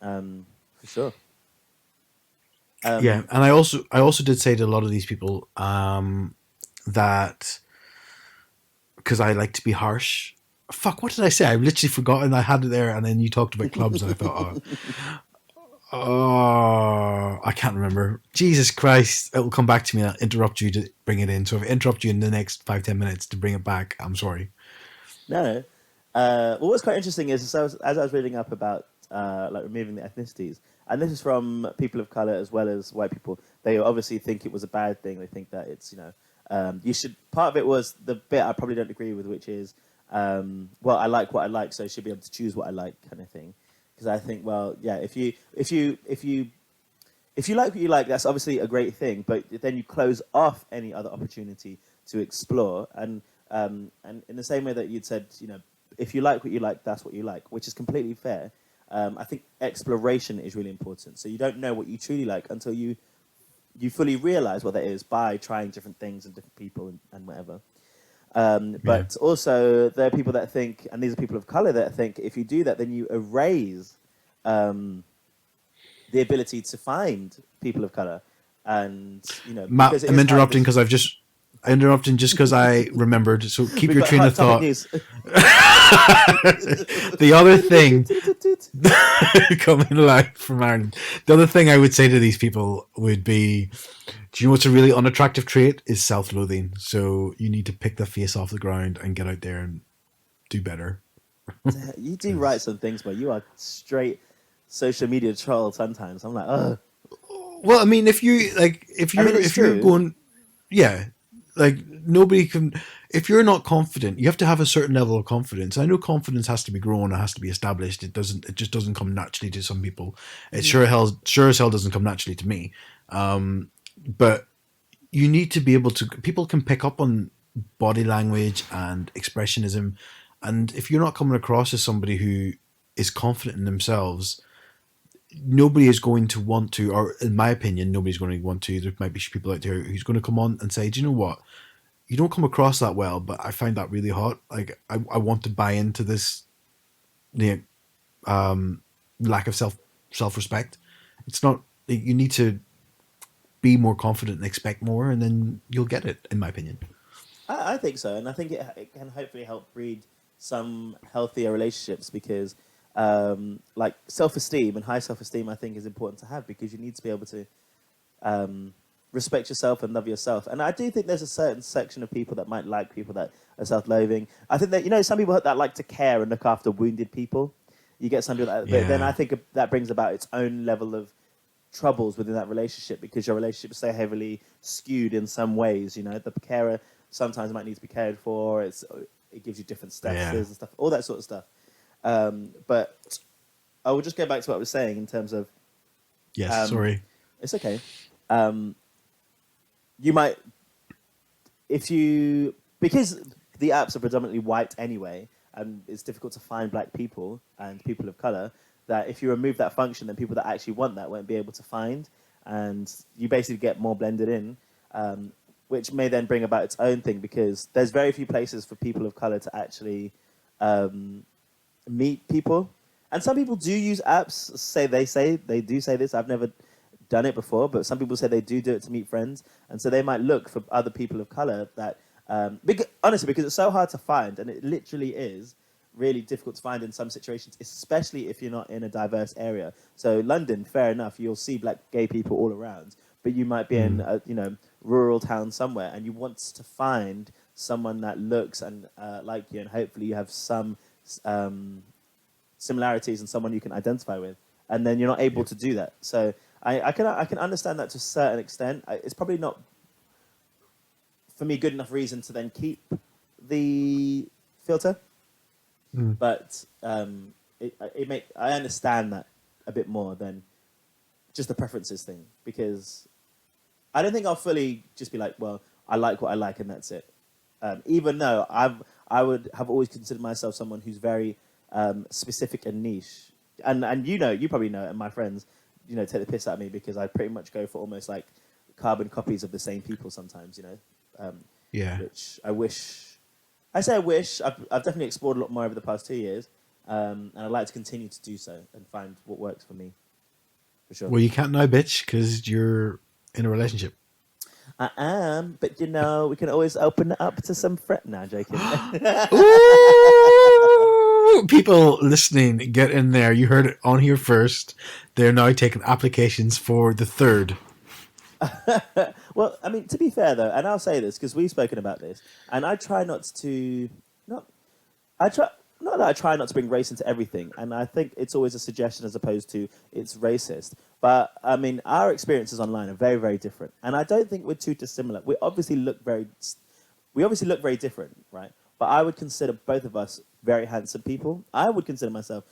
for sure. Yeah, Um, and I also did say to a lot of these people that because I like to be harsh. Fuck, what did I say? I've literally forgotten I had it there, and then you talked about clubs, and I thought, I can't remember. Jesus Christ, it will come back to me. I'll interrupt you to bring it in. So if I interrupt you in the next 5-10 minutes to bring it back, I'm sorry. no. Well, what's quite interesting is as I was reading up about like removing the ethnicities, and this is from people of color as well as white people. They obviously think it was a bad thing. They think that it's you should. Part of it was the bit I probably don't agree with, which is well, I like what I like, so I should be able to choose what I like, kind of thing. Because I think, well, yeah, if you like what you like, that's obviously a great thing. But then you close off any other opportunity to explore, and in the same way that you'd said, if you like what you like, that's what you like, which is completely fair. I think exploration is really important. So you don't know what you truly like until you fully realize what that is by trying different things and different people and whatever. Yeah. But also, there are people that think, and these are people of color that think, if you do that, then you erase the ability to find people of color, and Matt, because it I'm is hard. interrupting because I'm interrupting just because I remembered. So keep We've your got train hot of topic thought. news. The other thing coming live from Ireland. The other thing I would say to these people would be, do you know what's a really unattractive trait? Is self-loathing. So you need to pick the face off the ground and get out there and do better. You do write 'Cause- some things, but you are straight social media troll sometimes. I'm like, oh, well, I mean, if I mean, you're it's if you're true. going, yeah, like nobody can. If you're not confident, you have to have a certain level of confidence. I know confidence has to be grown, it has to be established. It doesn't. It just doesn't come naturally to some people. It Mhm. sure as hell doesn't come naturally to me. But you need to be able to. People can pick up on body language and expressionism, and if you're not coming across as somebody who is confident in themselves, nobody is going to want to, or in my opinion, nobody's going to want to. There might be people out there who's going to come on and say, "Do you know what? You don't come across that well, but I find that really hot. Like I want to buy into this, you lack of self respect. It's not. You need to be more confident and expect more, and then you'll get it. In my opinion. I think so, and I think it can hopefully help breed some healthier relationships because, like self-esteem and high self-esteem, I think is important to have because you need to be able to respect yourself and love yourself. And I do think there's a certain section of people that might like people that are self-loathing. I think that some people that like to care and look after wounded people. You get some people that, but then I Yeah. think that brings about its own level of troubles within that relationship because your relationship is so heavily skewed in some ways. The carer sometimes might need to be cared for. It gives you different Yeah. statuses and stuff, all that sort of stuff. But I will just go back to what I was saying in terms of Yes. um, Sorry. it's okay. Um, you might if you because the apps are predominantly white anyway, and it's difficult to find black people and people of color. That if you remove that function, then people that actually want that won't be able to find, and you basically get more blended in, which may then bring about its own thing because there's very few places for people of color to actually um, meet people, and some people do use apps. Say they do say this. I've never done it before, but some people say they do it to meet friends, and so they might look for other people of color that, honestly, because it's so hard to find, and it literally is really difficult to find in some situations, especially if you're not in a diverse area. So London, fair enough, you'll see black gay people all around, but you might be in Mm. a rural town somewhere, and you want to find someone that looks and like you, and hopefully you have some um, similarities and someone you can identify with, and then you're not able Yep. to do that. So I can understand that to a certain extent. It's probably not for me good enough reason to then keep the filter, Mm. but I understand that a bit more than just the preferences thing because I don't think I'll fully just be like, well, I like what I like and that's it. Even though I would have always considered myself someone who's very specific and niche, and you probably know, and my friends, take the piss out of me because I pretty much go for almost like carbon copies of the same people sometimes, Yeah. which I wish. I say I wish. I've definitely explored a lot more over the past 2 years, and I'd like to continue to do so and find what works for me, for sure. Well, you can't now, bitch, because you're in a relationship. I am, but we can always open it up to some friend. Nah, joking. Ooh! People listening, get in there. You heard it on here first. They're now taking applications for the third. Well, I mean, to be fair though, and I'll say this because we've spoken about this, and I try not to, not, I try, not that I try not to bring race into everything, and I think it's always a suggestion as opposed to it's racist. But I mean, our experiences online are very, very different, and I don't think we're too dissimilar. We obviously look very different, right? But I would consider both of us very handsome people. I would consider myself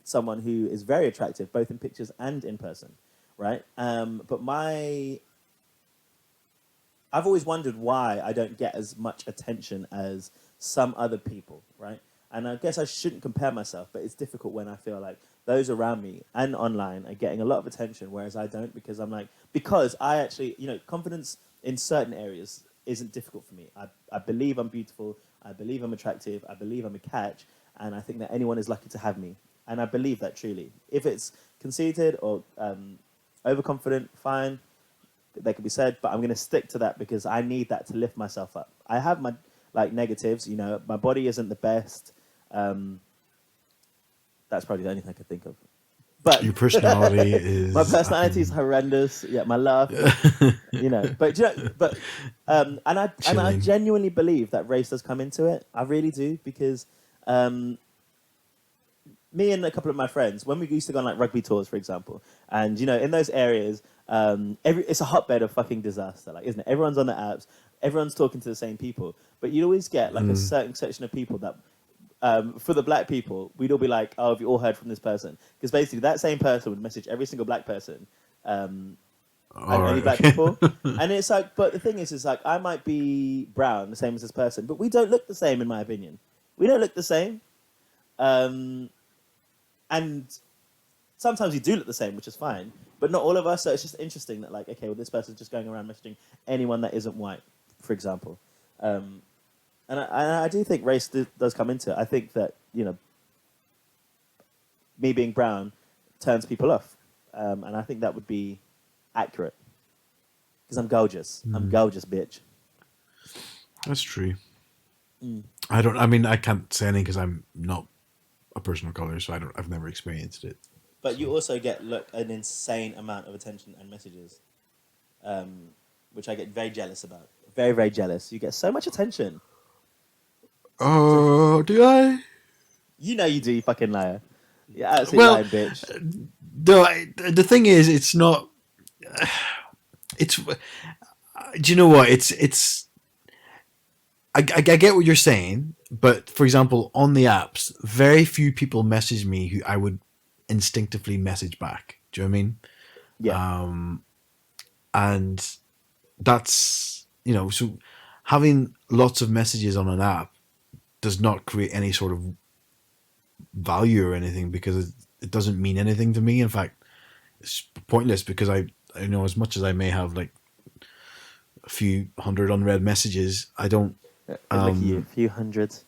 someone who is very attractive, both in pictures and in person, right? But I've always wondered why I don't get as much attention as some other people, right? And I guess I shouldn't compare myself, but it's difficult when I feel like those around me and online are getting a lot of attention, whereas I don't because I actually, confidence in certain areas isn't difficult for me. I believe I'm beautiful. I believe I'm attractive. I believe I'm a catch. And I think that anyone is lucky to have me. And I believe that truly. If it's conceited or overconfident, fine, that could be said, but I'm going to stick to that because I need that to lift myself up. I have my negatives, my body isn't the best. That's probably the only thing I could think of. But Your personality my is personality is horrendous. Yeah, my laugh, but and I chilling. genuinely believe that race does come into it. I really do because me and a couple of my friends, when we used to go on rugby tours, for example, and in those areas, it's a hotbed of fucking disaster, isn't it? Everyone's on the apps, everyone's talking to the same people, but you'd always get a certain section of people that, for the black people, we'd all be like, "Oh, have you all heard from this person?" Because basically, that same person would message every single black person, and only black people, and it's but the thing is I might be brown, the same as this person, but we don't look the same, in my opinion. We don't look the same. And sometimes we do look the same, which is fine, but not all of us. So it's just interesting that, okay, well, this person's just going around messaging anyone that isn't white, for example. And I do think race does come into it. I think that, me being brown turns people off. And I think that would be accurate. Because I'm gorgeous. I'm gorgeous, bitch. That's true. I can't say anything because I'm not a person of color, so I've never experienced it. But you also get an insane amount of attention and messages, which I get very jealous about. Very, very jealous. You get so much attention. Oh, do I? You know you do, you fucking liar. You're absolutely lying, bitch. The thing is, it's not. It's. Do you know what? It's. I get what you're saying, but for example, on the apps, very few people message me who I would instinctively message back. Do you know what I mean? Yeah. And that's, so having lots of messages on an app does not create any sort of value or anything because it doesn't mean anything to me. In fact, it's pointless because I know as much as I may have a few hundred unread messages, I don't. Look at you, a few hundreds.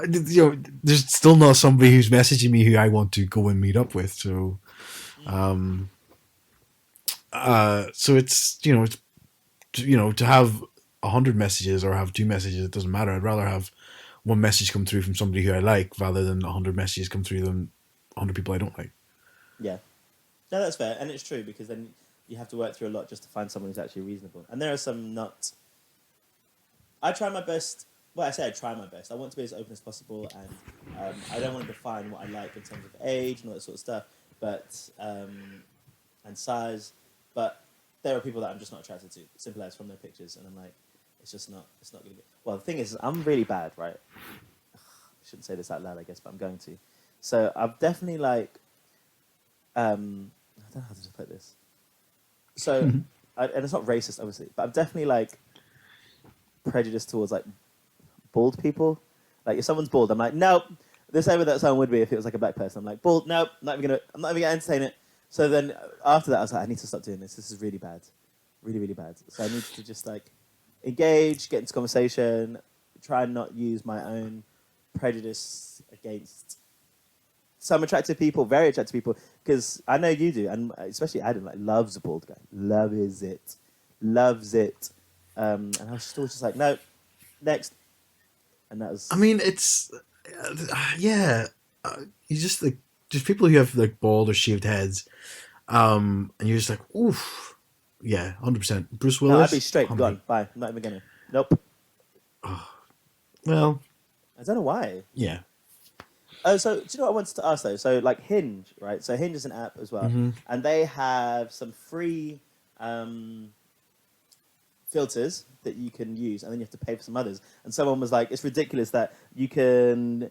There's still not somebody who's messaging me who I want to go and meet up with. So, so it's to have 100 messages or have 2 messages, it doesn't matter. I'd rather have one message come through from somebody who I like rather than 100 messages come through than 100 people I don't like. Yeah. No, that's fair, and it's true because then you have to work through a lot just to find someone who's actually reasonable. And there are some not. I try my best. Well, I say I try my best. I want to be as open as possible, and I don't want to define what I like in terms of age and all that sort of stuff, but and size. But there are people that I'm just not attracted to. Simple as from their pictures, and I'm like, it's just not. It's not going to be. Well, the thing is, I'm really bad, right? I shouldn't say this out loud, I guess, but I'm going to. So I've definitely I don't know how to put this. So, and it's not racist, obviously, but I'm definitely prejudiced towards bald people. If someone's bald, I'm like, nope. The same way that someone would be if it was a black person. I'm like, bald, nope. I'm not even gonna entertain it. So then after that, I was like, I need to stop doing this. This is really bad, really, really bad. So I need to just engage, get into conversation, try and not use my own prejudice against some attractive people, very attractive people, because I know you do, and especially Adam, like loves a bald guy, loves it, and I was just always just like, no, next, and that I was mean, it's yeah. You just like just people who have like bald or shaved heads, and you're just like, oof, yeah, 100%. Bruce no, I'd be Willis, straight, 100. gone, bye, I'm not even gonna, nope, Well, I don't know why. yeah. Oh, so do you know what I wanted to ask though? So like Hinge, right? So Hinge is an app as well, Hmm. and they have some free um, filters that you can use, and then you have to pay for some others. And someone was like, "It's ridiculous that you can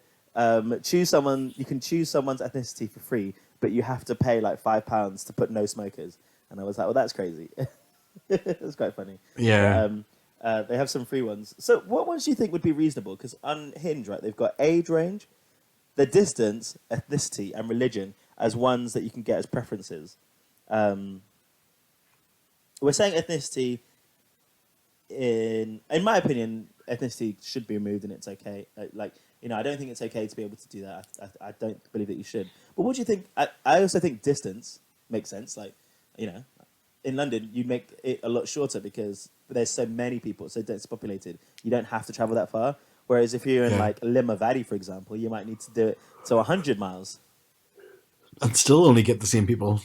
choose someone, you can choose someone's ethnicity for free, but you have to pay like £5 to put no smokers." And I was like, "Well, that's crazy." It's quite funny, but Yeah. they have some free ones. So, what ones do you think would be reasonable? Because on Hinge, right, they've got age range, the distance, ethnicity, and religion as ones that you can get as preferences. Um, we're saying ethnicity in my opinion, ethnicity should be removed and it's okay. Like I don't think it's okay to be able to do that. I don't believe that you should. But what do you think? I also think distance makes sense. Like you know, in London, you make it a lot shorter because there's so many people, so dense populated. You don't have to travel that far. Whereas if you're in Yeah. like Lima Valley, for example, you might need to do it to 100 miles. I'd still only get the same people.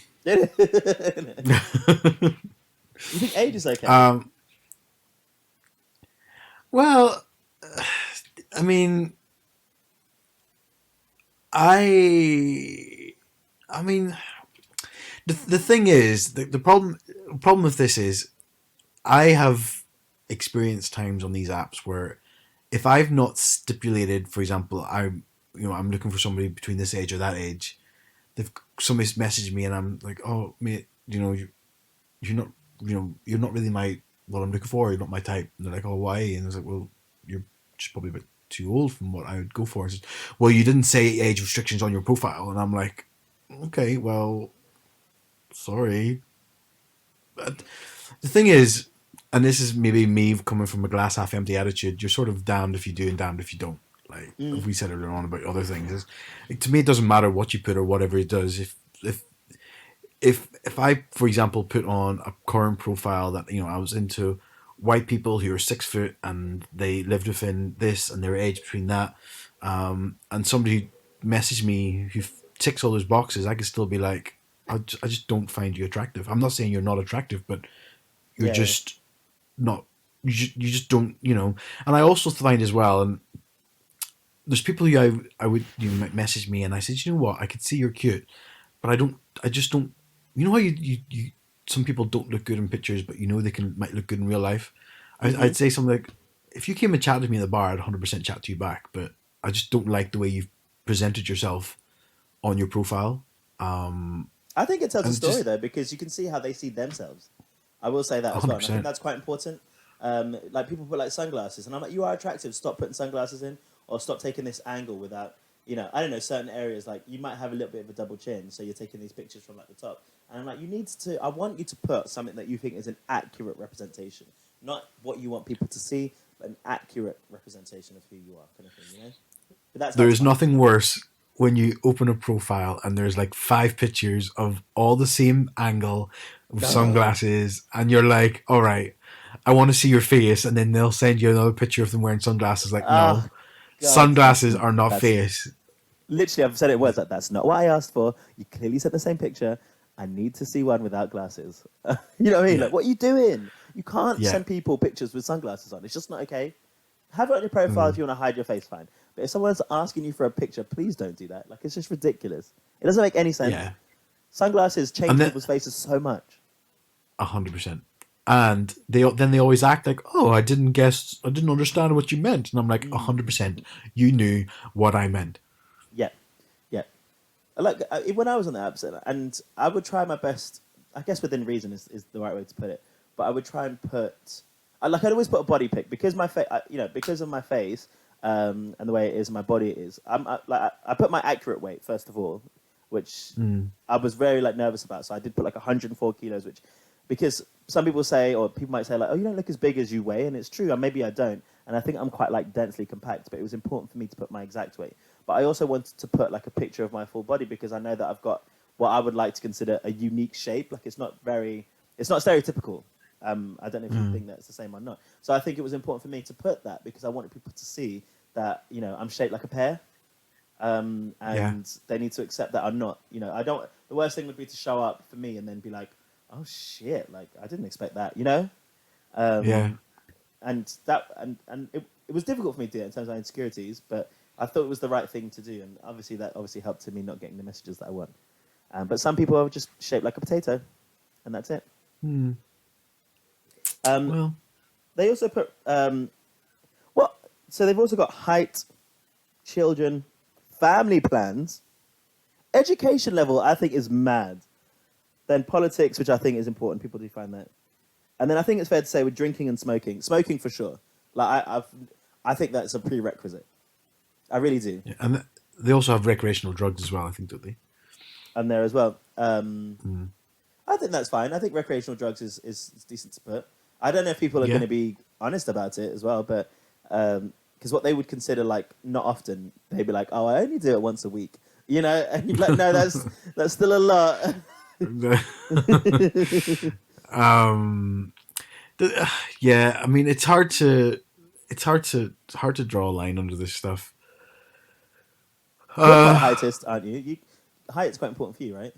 You think age is okay? um, well, I mean, I, I mean, the thing is, the problem with this is, I have experienced times on these apps where if I've not stipulated, for example, I'm looking for somebody between this age or that age, they've somebody's messaged me and I'm like, oh mate, you're not you're not really my what I'm looking for. You're not my type. And they're like, oh why? And I was like, well, you're just probably a bit too old from what I would go for. Says, well, you didn't say age restrictions on your profile, and I'm like, okay, well, sorry. But the thing is, and this is maybe me coming from a glass half empty attitude. You're sort of damned if you do and damned if you don't. Like Mm. if we said earlier on about other things, to me it doesn't matter what you put or whatever it does. If I, for example, put on a current profile that I was into white people who are 6 foot and they lived within this and their age between that, and somebody messaged me who ticks all those boxes, I could still be like, I just don't find you attractive. I'm not saying you're not attractive, but you're Yeah. just not. You just don't. And I also find as well, and there's people who I would message me and I said, you know what, I could see you're cute, but I just don't. You know how you some people don't look good in pictures, but they might look good in real life. Hmm. I'd say something like, if you came and chatted to me in the bar, I'd 100% chat to you back, but I just don't like the way you've presented yourself on your profile. I think it tells a And story just though because you can see how they see themselves. I will say that as well, and I think 100%. that's quite important. Like people put like sunglasses, and I'm like, you are attractive. Stop putting sunglasses in, or stop taking this angle without, I don't know, certain areas like you might have a little bit of a double chin, so you're taking these pictures from like the top, and I'm like, you need to. I want you to put something that you think is an accurate representation, not what you want people to see, but an accurate representation of who you are, kind of thing, But that's There hard to is find. nothing worse when you open a profile and there's like 5 pictures of all the same angle with No. sunglasses, and you're like, all right, I want to see your face, and then they'll send you another picture of them wearing sunglasses. Like, Oh no, God, sunglasses are not that's face. literally, I've said it in words like that's not what I asked for. You clearly sent the same picture. I need to see one without glasses. You know what I mean? Yeah, Like, what are you doing? You can't yeah. send people pictures with sunglasses on. It's just not okay. Have it on your profile if Mm, you want to hide your face, fine. But if someone's asking you for a picture, please don't do that. Like, it's just ridiculous. It doesn't make any sense. yeah, Sunglasses and change then people's faces so much. 100%. And they always act like, oh, I didn't understand what you meant, and I'm like, 100%. You knew what I meant. Yeah, yeah. Like when I was on the apps, and I would try my best. I guess within reason is the right way to put it. But I would try and put, I'd always put a body pic because my face, because of my face and the way it is, my body is. I put my accurate weight first of all, which Mm, I was very like nervous about. So I did put like 104 kilos, which because some people say, or people might say, like, oh, you don't look as big as you weigh, and it's true, and maybe I don't, and I think I'm quite like densely compact, but it was important for me to put my exact weight. But I also wanted to put like a picture of my full body because I know that I've got what I would like to consider a unique shape. Like it's not stereotypical. I don't know if you Mm. think that's the same or not. So I think it was important for me to put that because I wanted people to see that I'm shaped like a pear, Yeah, and they need to accept that I'm not. I don't. The worst thing would be to show up for me and then be like, oh shit, like I didn't expect that. yeah. Um, and it was difficult for me to do it in terms of my insecurities, but I thought it was the right thing to do, and obviously that helped to me not getting the messages that I want. But some people are just shaped like a potato, and that's it. Hmm. Um, Well, they also put what? So they've also got height, children, family plans, education level. I think is mad. Then politics, which I think is important. People do find that, and then I think it's fair to say with drinking and smoking for sure. Like I think that's a prerequisite. I really do. yeah. And they also have recreational drugs as well, I think, don't they? And there as well. Mm. I think that's fine. I think recreational drugs is decent to put. I don't know if people are going Yeah. to be honest about it as well, but because what they would consider like not often, they'd be like, "Oh, I only do it once a week," and you're like, "No, that's still a lot." um, the, yeah. I mean, it's hard to draw a line under this stuff. You're quite a Uh, heightist, aren't you? Height is quite important for you, right?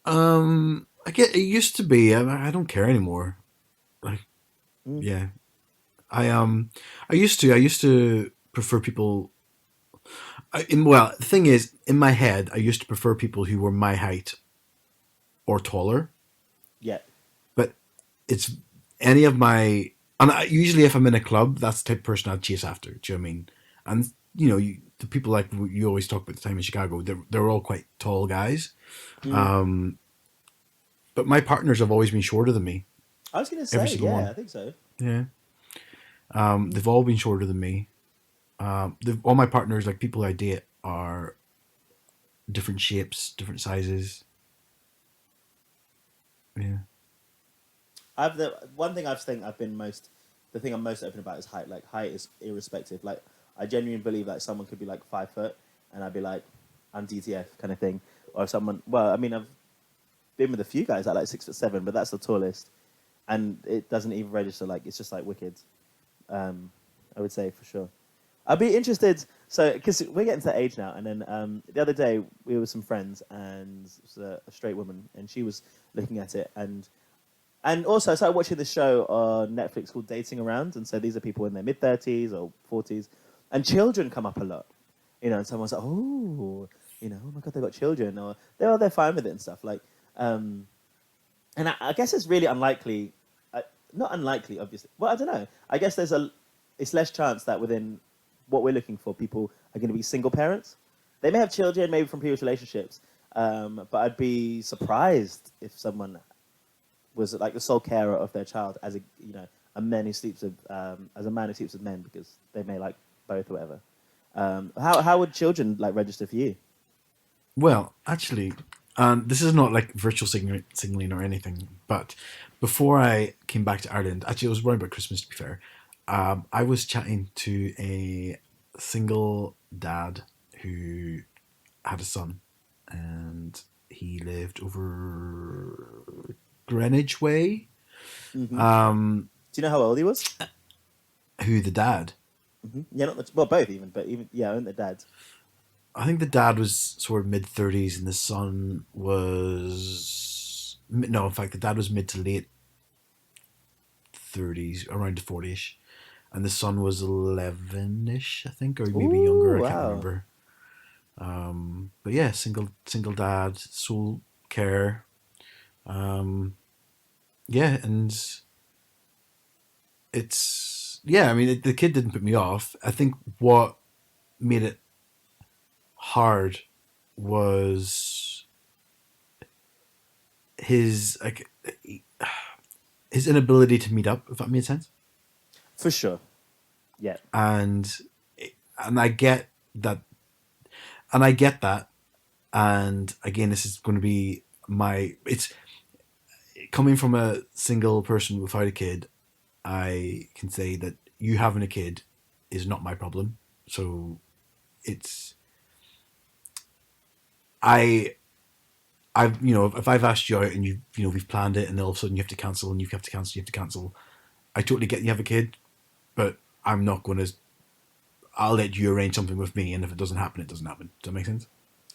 I get it used to be. I don't care anymore. Like, Mm, yeah, I used to prefer people. Well, the thing is, in my head, I used to prefer people who were my height or taller. yeah. But it's any of my, and usually if I'm in a club, that's the type of person I'd chase after. Do you know what I mean? And the people like you always talk about the time in Chicago, they're all quite tall guys. Mm. Um, but my partners have always been shorter than me, I was going to every say, single yeah, I one. think so. Yeah. Mm. They've all been shorter than me. All my partners, like people I date, are different shapes, different sizes. Yeah. I've the one thing I've think I've been most the thing I'm most open about is height. Like height is irrespective. Like I genuinely believe that someone could be like 5 foot and I'd be like, I'm DTF kind of thing. Or someone well, I mean I've been with a few guys that are like 6'7", but that's the tallest. And it doesn't even register like it's just like wicked. I would say for sure. I'd be interested. So, because we're getting to that age now, and then the other day we were with some friends, and it was a straight woman, and she was looking at it, and also, I started watching this show on Netflix called Dating Around. And so these are people in their mid 30s or 40s. And children come up a lot. And someone's like, oh my God, they've got children. Or they're fine with it and stuff. And I guess it's really unlikely. Not unlikely, obviously. Well, I don't know. I guess it's less chance that within what we're looking for, people are going to be single parents. They may have children, maybe from previous relationships. But I'd be surprised if someone was like the sole carer of their child as a man who sleeps with as a man who sleeps with men because they may like both or whatever. How would children like register for you? Well, actually, this is not like virtual signaling or anything, but before I came back to Ireland, actually, it was around about Christmas, to be fair. I was chatting to a single dad who had a son, and he lived over Greenwich Way. Hmm. Um, Do you know how old he was? who the dad? Yeah, not well, both even, but even yeah, and the dad. I think the dad was sort of mid 30s, and the son was no. In fact, the dad was mid to late 30s, around 40ish, and the son was 11ish, I think, or maybe younger. Ooh, I can't wow. remember. But yeah, single dad, sole care. Um, yeah, and it's yeah. I mean, the kid didn't put me off. I think what made it hard was his like his inability to meet up. If that made sense. For sure. Yeah. and and I get that, and I get that, and again, this is going to be my it's coming from a single person without a kid, I can say that you having a kid is not my problem. So it's I I've if I've asked you out and we've planned it and then all of a sudden you have to cancel and you have to cancel, you have to cancel. I totally get you have a kid, but I'm not going to. I'll let you arrange something with me, and if it doesn't happen, it doesn't happen. Does that make sense?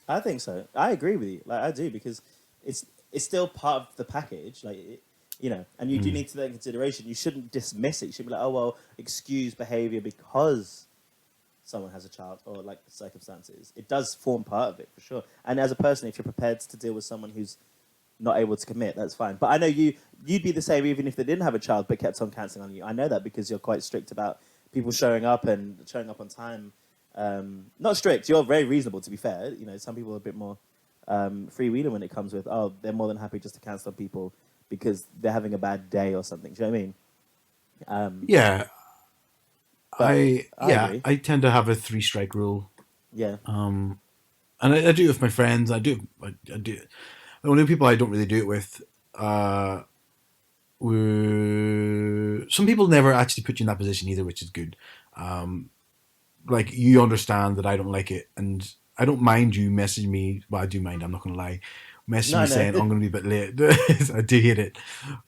I think so. I agree with you. Like I do because it's still part of the package. Like and you do need to take into consideration. You shouldn't dismiss it. You should be like, oh well, excuse behavior because someone has a child or like circumstances. It does form part of it for sure. And as a person, if you're prepared to deal with someone who's not able to commit, that's fine. But I know you'd be the same even if they didn't have a child but kept on cancelling on you. I know that because you're quite strict about people showing up and showing up on time. Not strict. You're very reasonable, to be fair. Some people are a bit more freewheeling when it comes with, oh, they're more than happy just to cancel on people because they're having a bad day or something. Do you know what I mean? Yeah, I agree. I tend to have a 3 strike rule. Yeah. And I do it with my friends. I do. The only people I don't really do it with. Some people never actually put you in that position either, which is good. Like you understand that I don't like it, and I don't mind you messaging me. Well, I do mind. I'm not going to lie. Messaging me saying I'm going to be a bit late. I do hate it,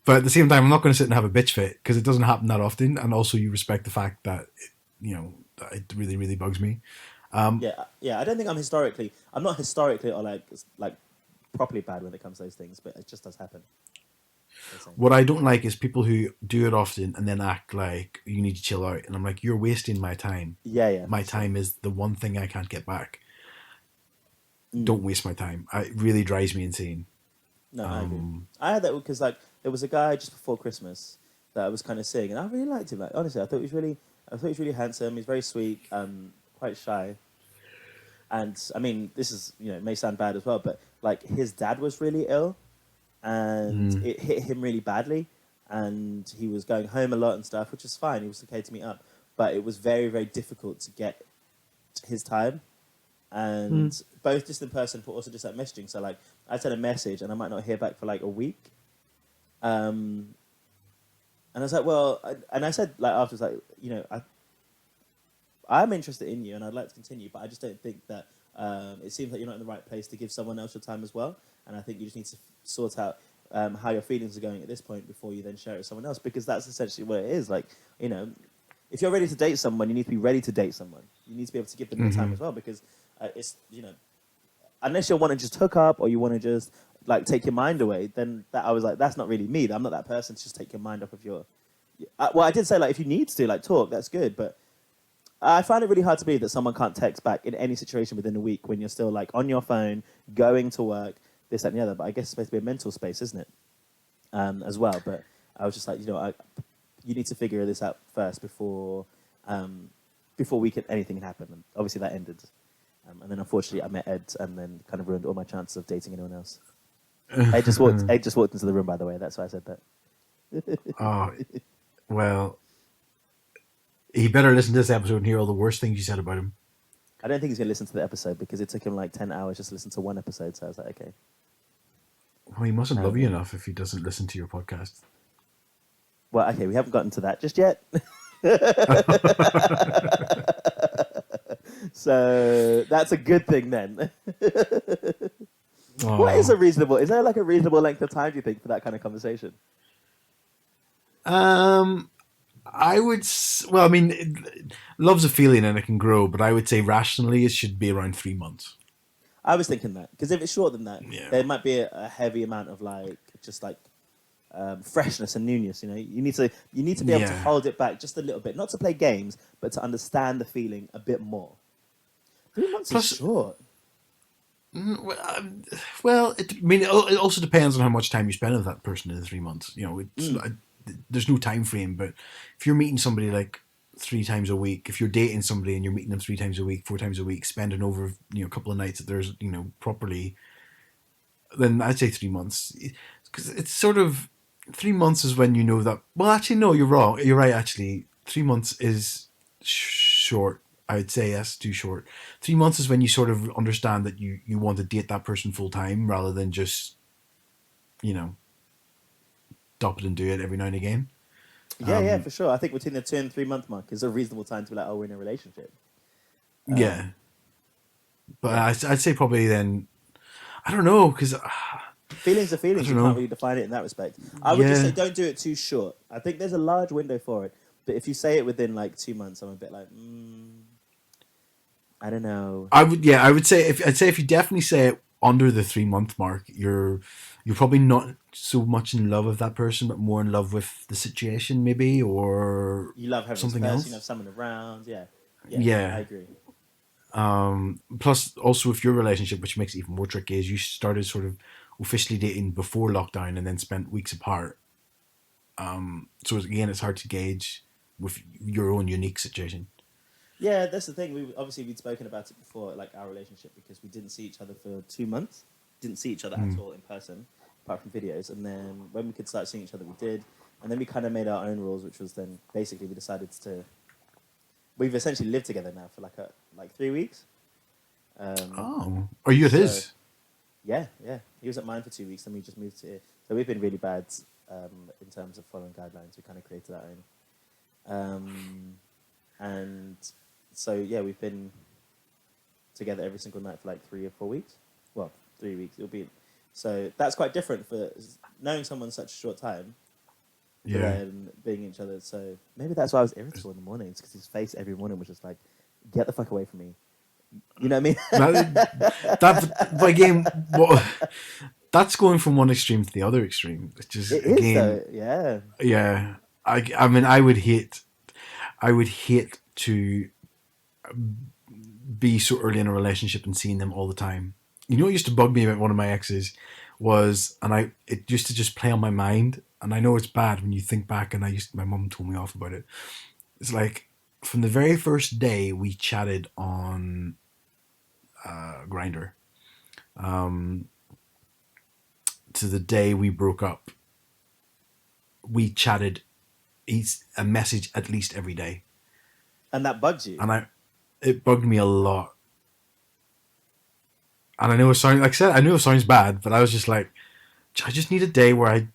but at the same time, I'm not going to sit and have a bitch fit because it doesn't happen that often. And also, you respect the fact that that it really, really bugs me. Yeah. I don't think I'm not historically or like properly bad when it comes to those things, but it just does happen. What I don't like is people who do it often and then act like you need to chill out. And I'm like, you're wasting my time. Yeah. My time is the one thing I can't get back. Mm. Don't waste my time. It really drives me insane. No, I agree. I had that because like there was a guy just before Christmas that I was kind of seeing, and I really liked him. Like honestly, I thought he was really handsome. He's very sweet, quite shy. And I mean, this is it may sound bad as well, but like his dad was really ill, and it hit him really badly, and he was going home a lot and stuff, which is fine. He was okay to meet up, but it was very, very difficult to get his time, and both just in person, but also just like messaging. So like, I sent a message, and I might not hear back for like a week, and I was like, well, and I said like afterwards, like I'm interested in you, and I'd like to continue, but I just don't think that it seems like you're not in the right place to give someone else your time as well. And I think you just need to sort out how your feelings are going at this point before you then share it with someone else, because that's essentially what it is. Like, if you're ready to date someone, you need to be ready to date someone. You need to be able to give them your time as well, because it's, unless you want to just hook up or you want to just like take your mind away, then I was like, that's not really me. I'm not that person to just take your mind off of your. Well, I did say like if you need to like talk, that's good, but I find it really hard to believe that someone can't text back in any situation within a week when you're still like on your phone, going to work, this, that, and the other. But I guess it's supposed to be a mental space, isn't it? As well. But I was just like, you need to figure this out first before anything can happen. And obviously that ended. And then unfortunately I met Ed and then kind of ruined all my chances of dating anyone else. Ed just walked into the room, by the way. That's why I said that. Oh, well, he better listen to this episode and hear all the worst things you said about him. I don't think he's going to listen to the episode because it took him like 10 hours just to listen to one episode. So I was like, okay. Well, he mustn't love you enough if he doesn't listen to your podcast. Well, okay, we haven't gotten to that just yet. So that's a good thing then. What is is there like a reasonable length of time, do you think, for that kind of conversation? I would, well, I mean, love's a feeling and it can grow, but I would say rationally it should be around 3 months. I was thinking that, because if it's shorter than that, there might be a heavy amount of freshness and newness. You need to be able to hold it back just a little bit, not to play games, but to understand the feeling a bit more. 3 months is short. Well, it also depends on how much time you spend with that person in the 3 months. There's no time frame, but if you're meeting somebody like 3 times a week, if you're dating somebody and you're meeting them 3 times a week, 4 times a week, spending over a couple of nights that there's properly, then I'd say 3 months, because it's sort of 3 months is when you know that. Well, actually, no, you're wrong. You're right. Actually, 3 months is short. I'd say that's too short. 3 months is when you sort of understand that you want to date that person full time rather than just stop it and do it every now and again. Yeah, for sure. I think between the 2 and 3 month mark is a reasonable time to be like, oh, we're in a relationship. Yeah, but Yeah. I'd say probably then. I don't know because Feelings are I feelings. don't You can't know. really define it in that respect. I would just say Yeah, don't do it too short. I think there's a large window for it. But if you say it within like 2 months, I'm a bit like, I don't know. I would. Yeah, I would say if you definitely say it under the 3 month mark, you're probably not so much in love with that person, but more in love with the situation, maybe, or You love having this something person, you else. have someone around. Yeah. Yeah, I Yeah. agree. Plus, also with your relationship, which makes it even more tricky, is you started sort of officially dating before lockdown and then spent weeks apart. So again, it's hard to gauge with your own unique situation. Yeah, that's the thing. We'd spoken about it before, like our relationship, because we didn't see each other for 2 months, didn't see each other at all in person, apart from videos. And then when we could start seeing each other, we did. And then we kind of made our own rules, which was then basically we decided to. We've essentially lived together now for like 3 weeks. Oh, are you at So his? yeah, he was at mine for 2 weeks, and we just moved to here. So we've been really bad in terms of following guidelines. We kind of created our own, and so yeah, we've been together every single night for like 3 or 4 weeks. Well, 3 weeks. It'll be so that's quite different for knowing someone such a short time, but Yeah. then being each other. So maybe that's why I was irritable in the mornings because his face every morning was just like, "Get the fuck away from me." You know what I mean? But again, what that's going from one extreme to the other extreme, which is It is again, though. Yeah. yeah. I mean, I would hate to be so early in a relationship and seeing them all the time. You know what used to bug me about one of my exes was, and it used to just play on my mind. And I know it's bad when you think back, and my mum told me off about it. It's like from the very first day we chatted on Grindr to the day we broke up, we chatted a message at least every day, And that bugs you. and it bugged me a lot. And I know it sounds like I said, I knew it sounds bad, but I was just like, I just need a day where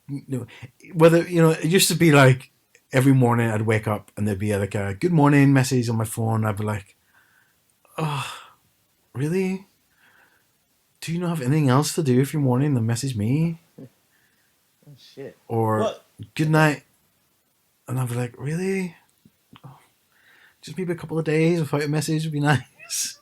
whether it used to be like every morning I'd wake up and there'd be like a good morning message on my phone. I'd be like, oh, really? Do you not have anything else to do if you're morning than message me? Oh shit. Or Well, good night. And I'd be like, really? Just maybe a couple of days without a message would be nice.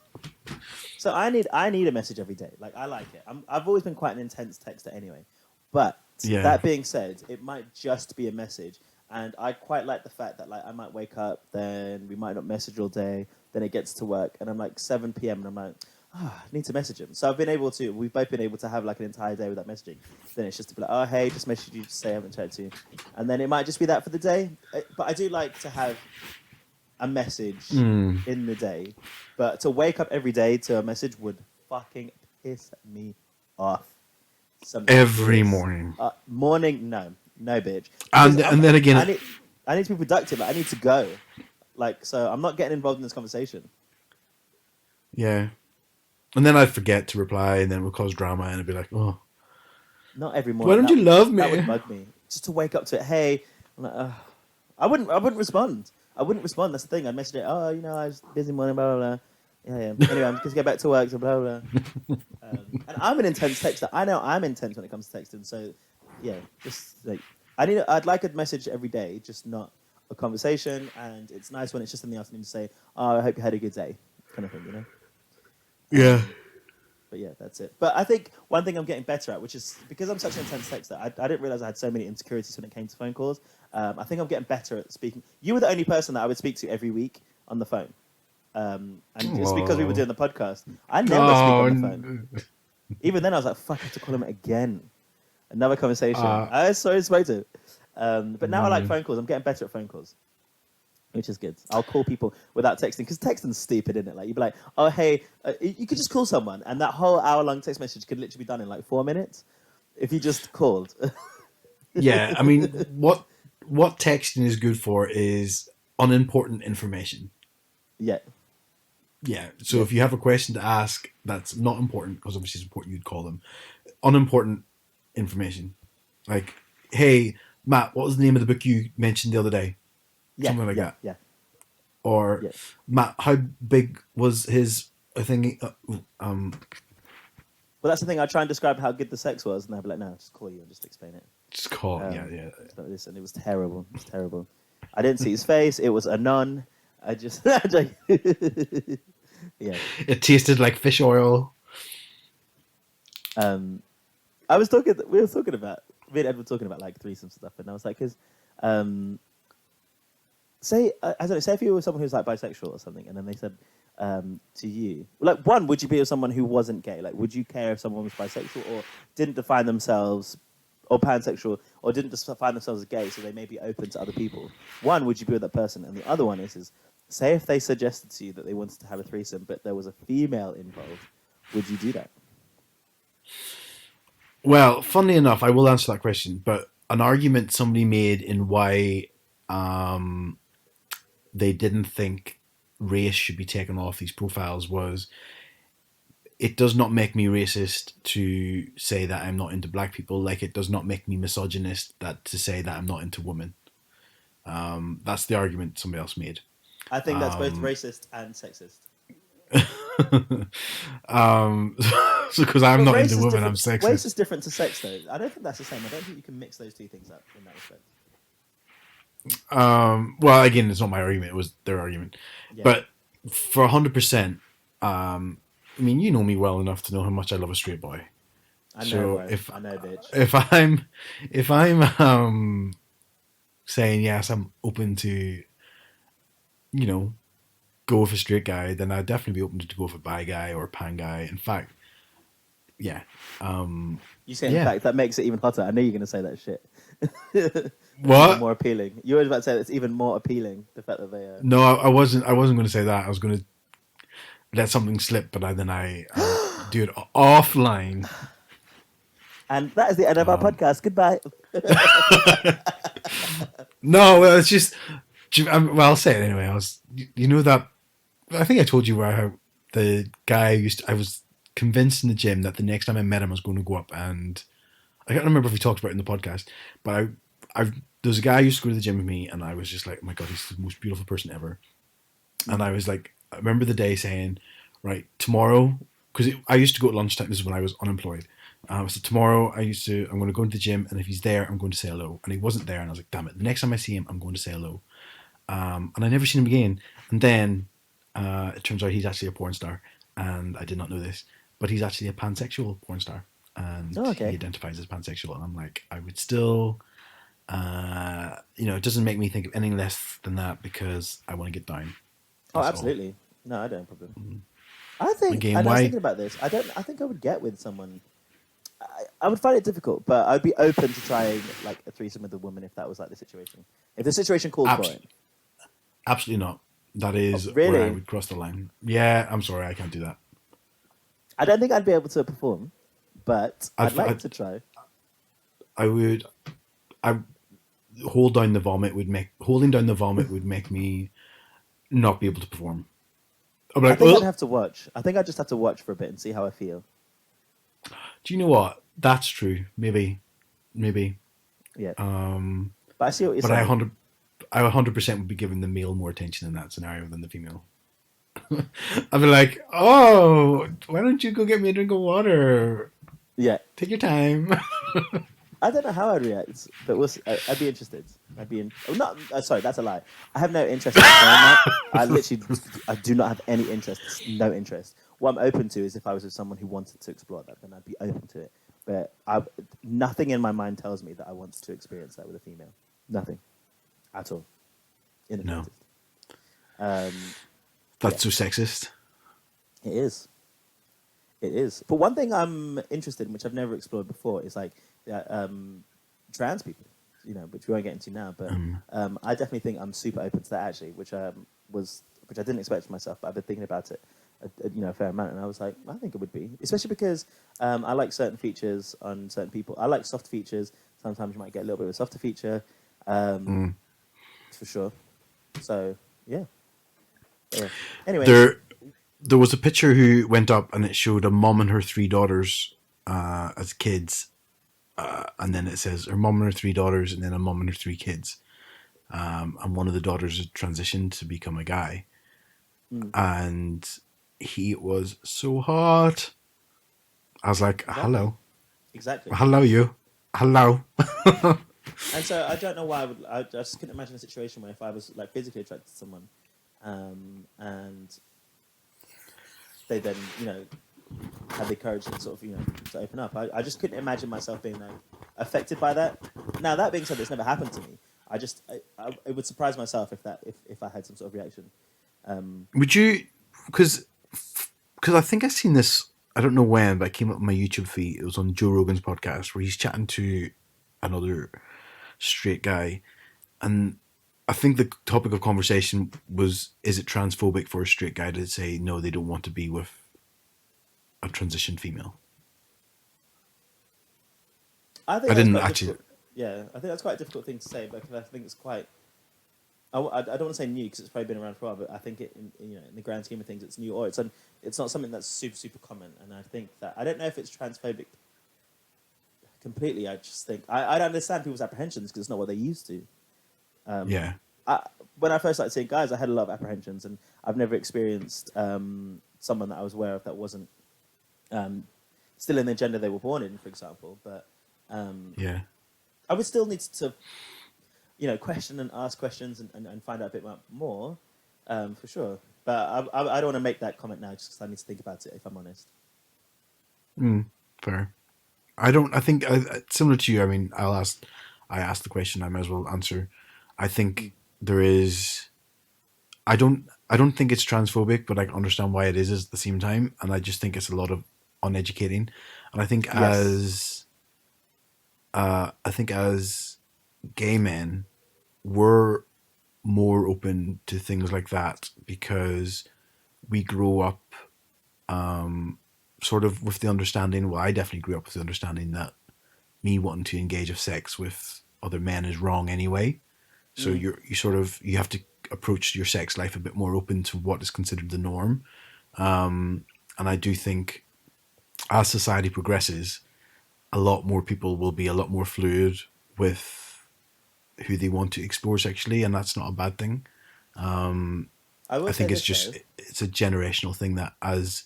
so I need a message every day. Like I like it. I've always been quite an intense texter anyway. But Yeah. that being said, it might just be a message, and I quite like the fact that like I might wake up, then we might not message all day, then it gets to work, and I'm like 7 p.m. and I'm like, I need to message him. So we've both been able to have like an entire day without messaging. Then it's just to be like, oh hey, just message you, just say I haven't chatted to you, and then it might just be that for the day. But I do like to have a message in the day, but to wake up every day to a message would fucking piss me off. Every morning. Morning, no, bitch. And Because then again, I need to be productive. Like, I need to go. Like, so I'm not getting involved in this conversation. yeah. And then I'd forget to reply, and then it would cause drama, and I'd be like, oh, Not every why morning. don't you love That would me? bug me. Just to wake up to it. Hey, I'm like, I wouldn't respond. I wouldn't respond. That's the thing. I'd message it. Oh, I was busy morning. Blah blah blah. Yeah. Anyway, I'm just get back to work. So blah blah. And I'm an intense texter. I know I'm intense when it comes to texting. So, yeah, just like I'd like a message every day, just not a conversation. And it's nice when it's just in the afternoon to say, "Oh, I hope you had a good day," kind of thing, Yeah. But yeah, that's it. But I think one thing I'm getting better at, which is because I'm such an intense texter, I didn't realize I had so many insecurities when it came to phone calls. I think I'm getting better at speaking. You were the only person that I would speak to every week on the phone. And it's because we were doing the podcast. I never speak on the phone. Even then, I was like, fuck, I have to call him again. Another conversation. I sorry spoke to. But now I like phone calls. I'm getting better at phone calls, which is good. I'll call people without texting because texting's stupid, isn't it? Like you'd be like, oh hey, you could just call someone, and that whole hour-long text message could literally be done in like 4 minutes if you just called. Yeah. I mean, what texting is good for is unimportant information. Yeah. Yeah. So if you have a question to ask that's not important, because obviously it's important, you'd call them unimportant information. Like, hey, Matt, what was the name of the book you mentioned the other day? Yeah, Something like yeah, that. yeah, Or yeah. Matt, how big was his? I think. Well, that's the thing. I try and describe how good the sex was, and they'll be like, "No, just call you and just explain it." Just call. Yeah, Um, yeah. it's like this, and it was terrible. It was terrible. I didn't see his face. It was a nun. I just, yeah. It tasted like fish oil. Um, I was talking. We were talking about. Me and Ed were talking about like threesome stuff, and I was like, because, say I don't know, say if you were someone who's like bisexual or something, and then they said to you, like, one, would you be with someone who wasn't gay? Like, would you care if someone was bisexual or didn't define themselves, or pansexual, or didn't just define themselves as gay, so they may be open to other people? One, would you be with that person? And the other one is say if they suggested to you that they wanted to have a threesome, but there was a female involved, would you do that? Well, funnily enough, I will answer that question. But an argument somebody made in why um, they didn't think race should be taken off these profiles was it does not make me racist to say that I'm not into black people, like it does not make me misogynist that to say that I'm not into women. That's the argument somebody else made. I think that's both racist and sexist. So because I'm But not race into is women, I'm different. Race sexist. is different to sex, though. I don't think that's the same. I don't think you can mix those two things up in that respect. Well, again, it's not my argument; it was their argument. Yeah, But for 100%, I mean, you know me well enough to know how much I love a straight boy. I know, So bro. I know, bitch. if I'm saying yes, I'm open to go with a straight guy, then I'd definitely be open to go with a bi guy or a pan guy. In fact, yeah, You say, in yeah. fact, that makes it even hotter. I knew you were going to say that shit. That's even What? more appealing. You were about to say it's even more appealing, the fact that they are. No, I wasn't. I wasn't going to say that. I was going to let something slip, but then I'll do it offline. And that is the end of our podcast. Goodbye. No, well, it's just. Well, I'll say it anyway. You know that. I think I told you where how the guy I was convinced in the gym that the next time I met him, I was going to go up and I can't remember if we talked about it in the podcast, but there was a guy who used to go to the gym with me, and I was just like, oh my god, he's the most beautiful person ever. And I was like, I remember the day saying, right, tomorrow, because I used to go at lunchtime. This is when I was unemployed. So tomorrow I'm going to go to the gym, and if he's there, I'm going to say hello. And he wasn't there, and I was like, damn it, the next time I see him, I'm going to say hello. And I never seen him again. And then it turns out he's actually a porn star, and I did not know this, but he's actually a pansexual porn star, and Oh, he okay. identifies as pansexual. And I'm like, I would still, it doesn't make me think of anything less than that because I want to get down. Oh, That's all. absolutely. No, I don't have a problem. I think, Again, and I was why? thinking about this. I think I would get with someone. I would find it difficult, but I'd be open to trying like a threesome with a woman if that was like the situation. If the situation called for it. Absolutely not. That Oh, is where I really? would cross the line. Yeah, I'm sorry, I can't do that. I don't think I'd be able to perform, but I'd like I'd, to try. I would. I holding down the vomit would make me not be able to perform. I'm I like, think I'd well, have to watch. I think I just have to watch for a bit and see how I feel. do you know what? That's true. Maybe. Yeah, Um, but I see what you're but saying. I 100% would be giving the male more attention in that scenario than the female. I'd be like, oh, why don't you go get me a drink of water? Yeah, Take your time. I don't know how I'd react, but I'd be interested. Oh, not. Sorry, that's a lie. I have no interest in saying that. I do not have any interest. No interest. What I'm open to is if I was with someone who wanted to explore that, then I'd be open to it. But nothing in my mind tells me that I want to experience that with a female. Nothing at all. In the No. slightest. Um, That's so sexist. It is. It is. But one thing I'm interested in, which I've never explored before, is like trans people. Which we won't get into now. But I definitely think I'm super open to that actually, which I didn't expect for myself. But I've been thinking about it, a fair amount, and I was like, I think it would be, especially because I like certain features on certain people. I like soft features. Sometimes you might get a little bit of a softer feature, for sure. So yeah. Anyway. There was a picture who went up and it showed a mom and her three daughters as kids, and then it says her mom and her three daughters, and then a mom and her three kids. And one of the daughters had transitioned to become a guy, Mm. and he was so hot. I was like, Exactly. hello, Exactly. hello, you, hello. And so I don't know why I just couldn't imagine a situation where if I was like physically attracted to someone, and they then had the courage to sort of to open up. I just couldn't imagine myself being like affected by that. Now that being said, it's never happened to me. It would surprise myself if I had some sort of reaction. Would you? Because I think I seen this. I don't know when, but it came up on my YouTube feed. It was on Joe Rogan's podcast where he's chatting to another straight guy, and I think the topic of conversation was: is it transphobic for a straight guy to say no, they don't want to be with a transition female? I think I that's didn't quite actually. difficult. Yeah, I think that's quite a difficult thing to say because I think it's quite. I don't want to say new because it's probably been around for a while, but I think in the grand scheme of things, it's new or it's not something that's super common. And I think that I don't know if it's transphobic completely. I just think I don't understand people's apprehensions because it's not what they used to. Yeah, I, when I first started seeing guys, I had a lot of apprehensions, and I've never experienced someone that I was aware of that wasn't um, still in the gender they were born in, for example. But yeah. I would still need to, question and ask questions and find out a bit more, for sure. But I don't want to make that comment now just because I need to think about it, if I'm honest. Fair. I don't. I think similar to you. I mean, I asked the question. I might as well answer. I Mm. think there is. I don't. I don't think it's transphobic, but I can understand why it is at the same time. And I just think it's a lot of uneducating. And Yes. I think as gay men, we're more open to things like that because we grow up sort of with the understanding. Well, I definitely grew up with the understanding that me wanting to engage of sex with other men is wrong anyway. So Mm. you have to approach your sex life a bit more open to what is considered the norm. And I do think as society progresses, a lot more people will be a lot more fluid with who they want to explore sexually, and that's not a bad thing. I will I say think this though. it's a generational thing that as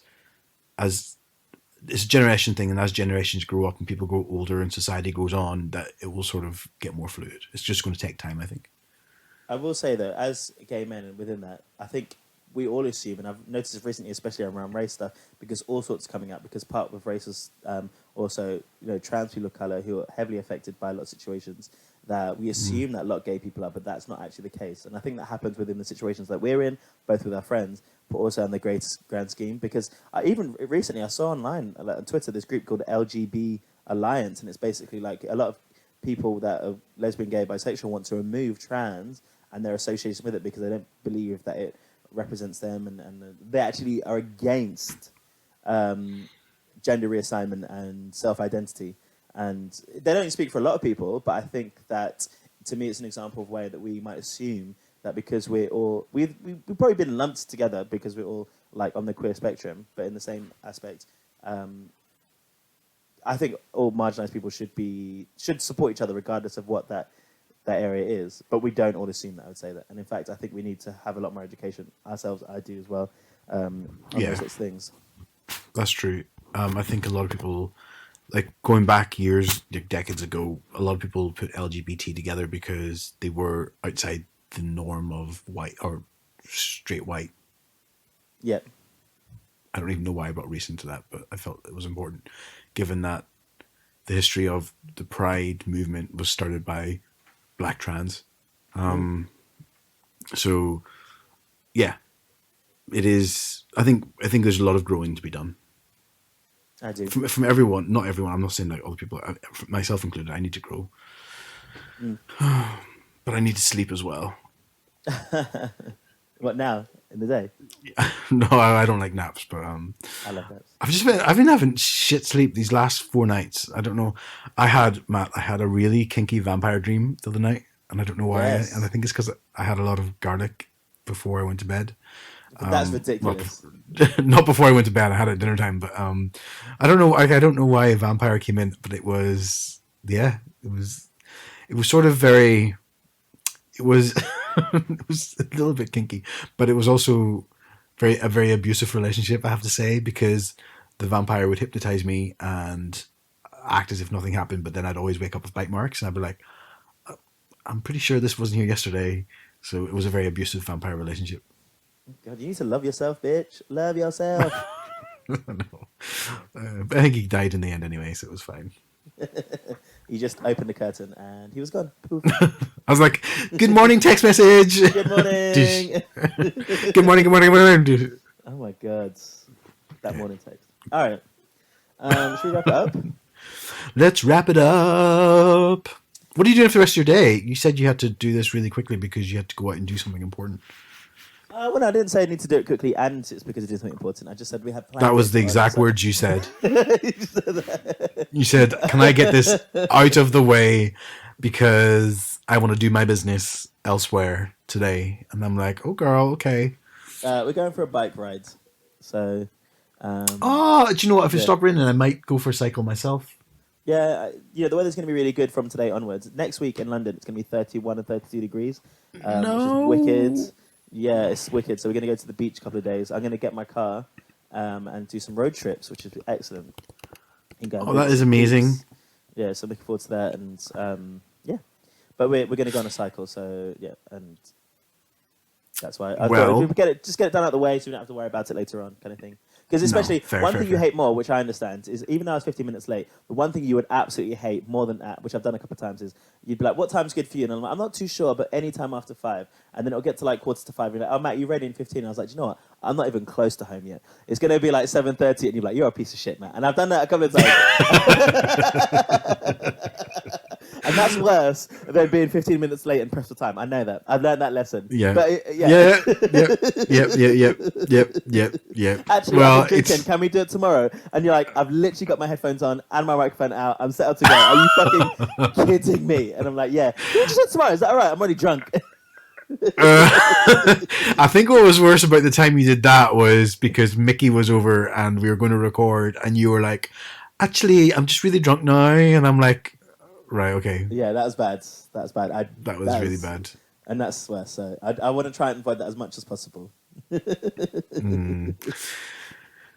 it's a generation thing, and as generations grow up and people grow older and society goes on, that it will sort of get more fluid. It's just going to take time, I think. I will say though, as gay men and within that, I think we all assume, and I've noticed this recently, especially around race stuff, because all sorts coming up. Because part of race is also trans people of color who are heavily affected by a lot of situations that we Mm. assume that a lot of gay people are, but that's not actually the case. And I think that happens within the situations that we're in, both with our friends, but also in the grand scheme. Because even recently, I saw online like, on Twitter this group called LGB Alliance, and it's basically like a lot of people that are lesbian, gay, bisexual want to remove trans and their association with it because they don't believe that it represents them, and they actually are against um, gender reassignment and self-identity. And they don't speak for a lot of people, but I think that to me it's an example of a way that we might assume that because we've probably been lumped together because we're all like on the queer spectrum, but in the same aspect, um, I think all marginalized people should support each other regardless of what that area is. But we don't all assume that. I would say that, and in fact, I think we need to have a lot more education ourselves. I do as well on those Yeah, sorts of things. that's true. I think a lot of people, like going back years, like decades ago, a lot of people put LGBT together because they were outside the norm of white or straight white. Yeah, I don't even know why I brought race into that, but I felt it was important, given that the history of the Pride movement was started by black trans. mm, So yeah, it is. I think there's a lot of growing to be done I do. from everyone. Not everyone. I'm not saying like other people, myself included. I need to grow, Mm. but I need to sleep as well. What now in the day? No, I don't like naps, but I love that. I've been having shit sleep these last 4 nights. I don't know. I had a really kinky vampire dream the other night, and I don't know why. And I Yes, think it's because I had a lot of garlic before I went to bed. but that's Well, ridiculous. not before I went to bed. I had it at dinner time, but I don't know. I don't know why a vampire came in, but it was. yeah, it was sort of very, it was, it was a little bit kinky, but it was also a very abusive relationship, I have to say, because the vampire would hypnotize me and act as if nothing happened, but then I'd always wake up with bite marks, and I'd be like, I'm pretty sure this wasn't here yesterday. So it was a very abusive vampire relationship. God, you need to love yourself, bitch. Love yourself. No. But I think he died in the end anyway, so it was fine. You just opened the curtain and he was gone. Poof. I was like, good morning, text message. Good morning. Good morning, good morning, good morning. Oh my God. That morning text. All right. Should we wrap it up? Let's wrap it up. What are you doing for the rest of your day? You said you had to do this really quickly because you had to go out and do something important. Well, no, I didn't say I need to do it quickly and it's because it is something important. I just said we have plans. That was the exact words you said. You said, can I get this out of the way because I want to do my business elsewhere today? And I'm like, oh, girl, okay. We're going for a bike ride. So. Do you know what? If it stopped raining, I might go for a cycle myself. Yeah, the weather's going to be really good from today onwards. Next week in London, it's going to be 31 and 32 degrees, No. which is wicked. Yeah, it's wicked. So we're going to go to the beach a couple of days. I'm going to get my car and do some road trips, which is excellent. That is amazing. Yeah, so I'm looking forward to that. And yeah, but we're going to go on a cycle. So yeah, and that's why I thought if we get it done out of the way so we don't have to worry about it later on, kind of thing. Because especially one thing you hate more, which I understand, is even though I was 15 minutes late, the one thing you would absolutely hate more than that, which I've done a couple of times, is you'd be like, what time's good for you? And I'm like, I'm not too sure, but any time after 5. And then it'll get to like 5:15. You're like, oh, Matt, you ready in 15? And I was like, do you know what? I'm not even close to home yet. It's going to be like 7:30 and you're like, you're a piece of shit, Matt. And I've done that a couple of times. And that's worse than being 15 minutes late and press for time. I know that. I've learned that lesson. Yeah. But, yeah. Actually, well, I've been drinking. Can we do it tomorrow? And you're like, I've literally got my headphones on and my microphone out. I'm set up to go. Are you fucking kidding me? And I'm like, yeah. Can we just do it tomorrow? Is that all right? I'm already drunk. I think what was worse about the time you did that was because Mickey was over and we were going to record and you were like, actually, I'm just really drunk now. And I'm like, right, okay. Yeah, that was bad. That was bad. That was really bad. And that's worse. So I want to try and avoid that as much as possible.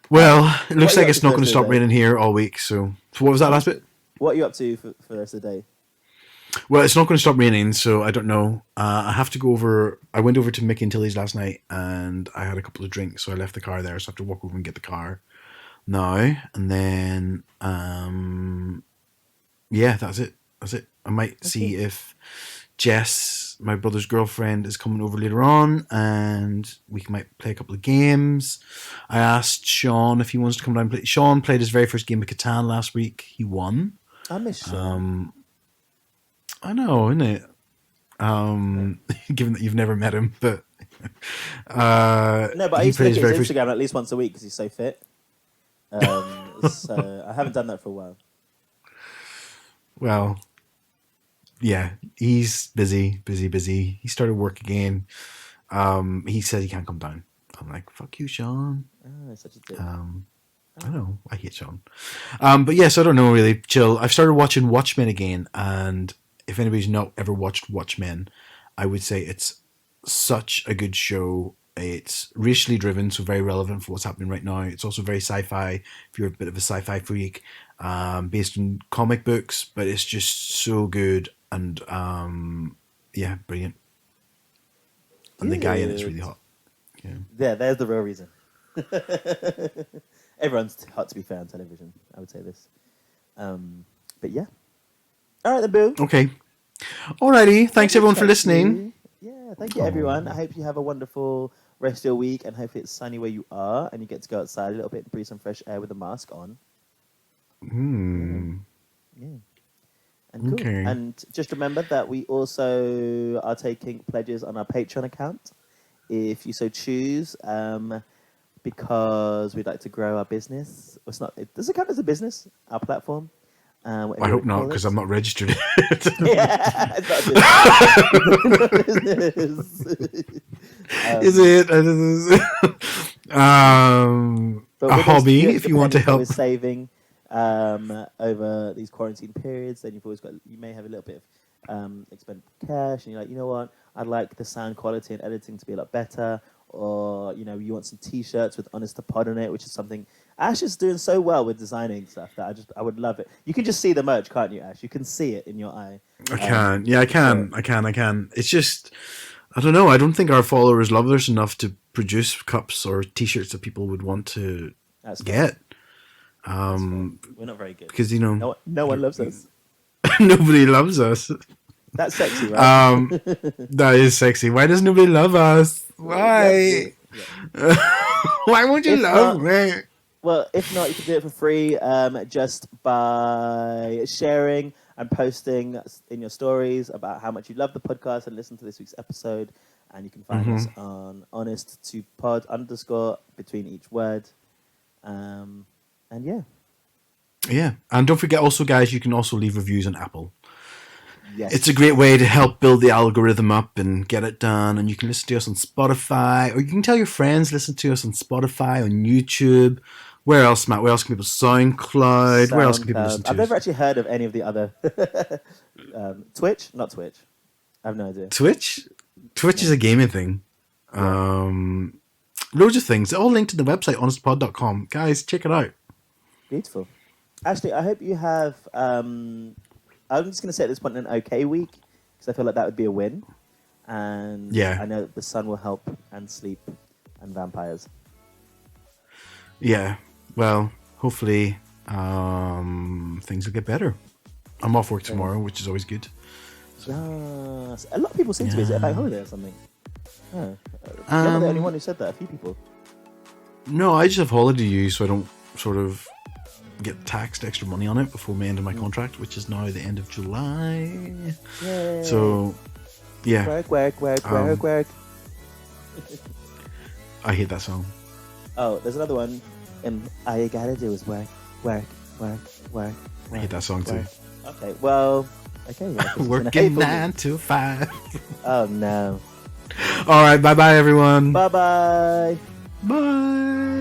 Well, it looks like it's not going to stop raining here all week. So what was that last bit? What are you up to for the rest of the day? Well, it's not going to stop raining, so I don't know. I have to go over. I went over to Mickey and Tilly's last night, and I had a couple of drinks, so I left the car there. So I have to walk over and get the car now, and then yeah, that's it. That's it. I might see if Jess, my brother's girlfriend, is coming over later on, and we might play a couple of games. I asked Sean if he wants to come down and play. Sean played his very first game of Catan last week. He won. I miss Sean. I know, isn't it? Given that you've never met him, but no, but I used to look at his Instagram at least once a week because he's so fit. So I haven't done that for a while. Well, yeah, he's busy. He started work again. He said he can't come down. I'm like, fuck you, Sean. Oh, such a dick. I know, I hate Sean. But yes, I don't know, really. Chill. I've started watching Watchmen again, and if anybody's not ever watched Watchmen, I would say it's such a good show. It's racially driven, so very relevant for what's happening right now. It's also very sci-fi, if you're a bit of a sci-fi freak, based on comic books, but it's just so good and yeah, brilliant. And the guy in it's really hot. Yeah, there's the real reason. Everyone's hot, to be fair, on television. I would say this. But yeah. All right, then, boo. Okay. Alrighty. Thanks, everyone, for listening. Yeah, thank you, everyone. I hope you have a wonderful rest of your week, and hopefully it's sunny where you are, and you get to go outside a little bit and breathe some fresh air with a mask on. Yeah. And cool. Okay. And just remember that we also are taking pledges on our Patreon account, if you so choose, because we'd like to grow our business. Does it count as a business, our platform? I hope not, because I'm not registered. Yeah, it's not a business. Is it? A hobby, if you want to help. We're saving over these quarantine periods, then you may have a little bit of expended cash, and you're like, you know what, I'd like the sound quality and editing to be a lot better, or you want some T-shirts with Honest to Pod on it, which is something Ash is doing so well with designing stuff that I would love it. You can just see the merch, can't you, Ash? You can see it in your eye. I can, yeah, I can. It's just, I don't know. I don't think our followers love us enough to produce cups or T-shirts that people would want to get. We're not very good because no one loves us. Nobody loves us. That's sexy, right? That is sexy. Why does nobody love us? Why? Yeah. Why won't you love me? Well, if not, you can do it for free, just by sharing and posting in your stories about how much you love the podcast and listen to this week's episode. And you can find us on honest to pod _ between each word. And yeah. Yeah. And don't forget also, guys, you can also leave reviews on Apple. Yes. It's a great way to help build the algorithm up and get it done. And you can listen to us on Spotify, or you can tell your friends, listen to us on Spotify, on YouTube. Where else, Matt? Where else can people? SoundCloud. Where else can people listen to us? I've never actually heard of any of the other. Twitch? Not Twitch. I have no idea. Twitch? Twitch is a gaming thing. Loads of things. They're all linked to the website, honestpod.com. Guys, check it out. Beautiful. Ashley, I hope you have... I'm just going to say at this point an okay week, because I feel like that would be a win. And yeah. I know that the sun will help, and sleep, and vampires. Yeah. Well, hopefully things will get better. I'm off work tomorrow, which is always good. So. Yes. A lot of people seem to be. Is it a bank holiday or something? Oh. You're not the only one who said that. A few people. No, I just have holiday use, so I don't sort of get taxed extra money on it before the end of my contract, which is now the end of July. Yay. So, yeah. Work. I hate that song. Oh, there's another one. And all you gotta do is work. I hate that song too. Okay, well, yeah, working 9 to 5. Oh no. All right, bye everyone. Bye. Bye.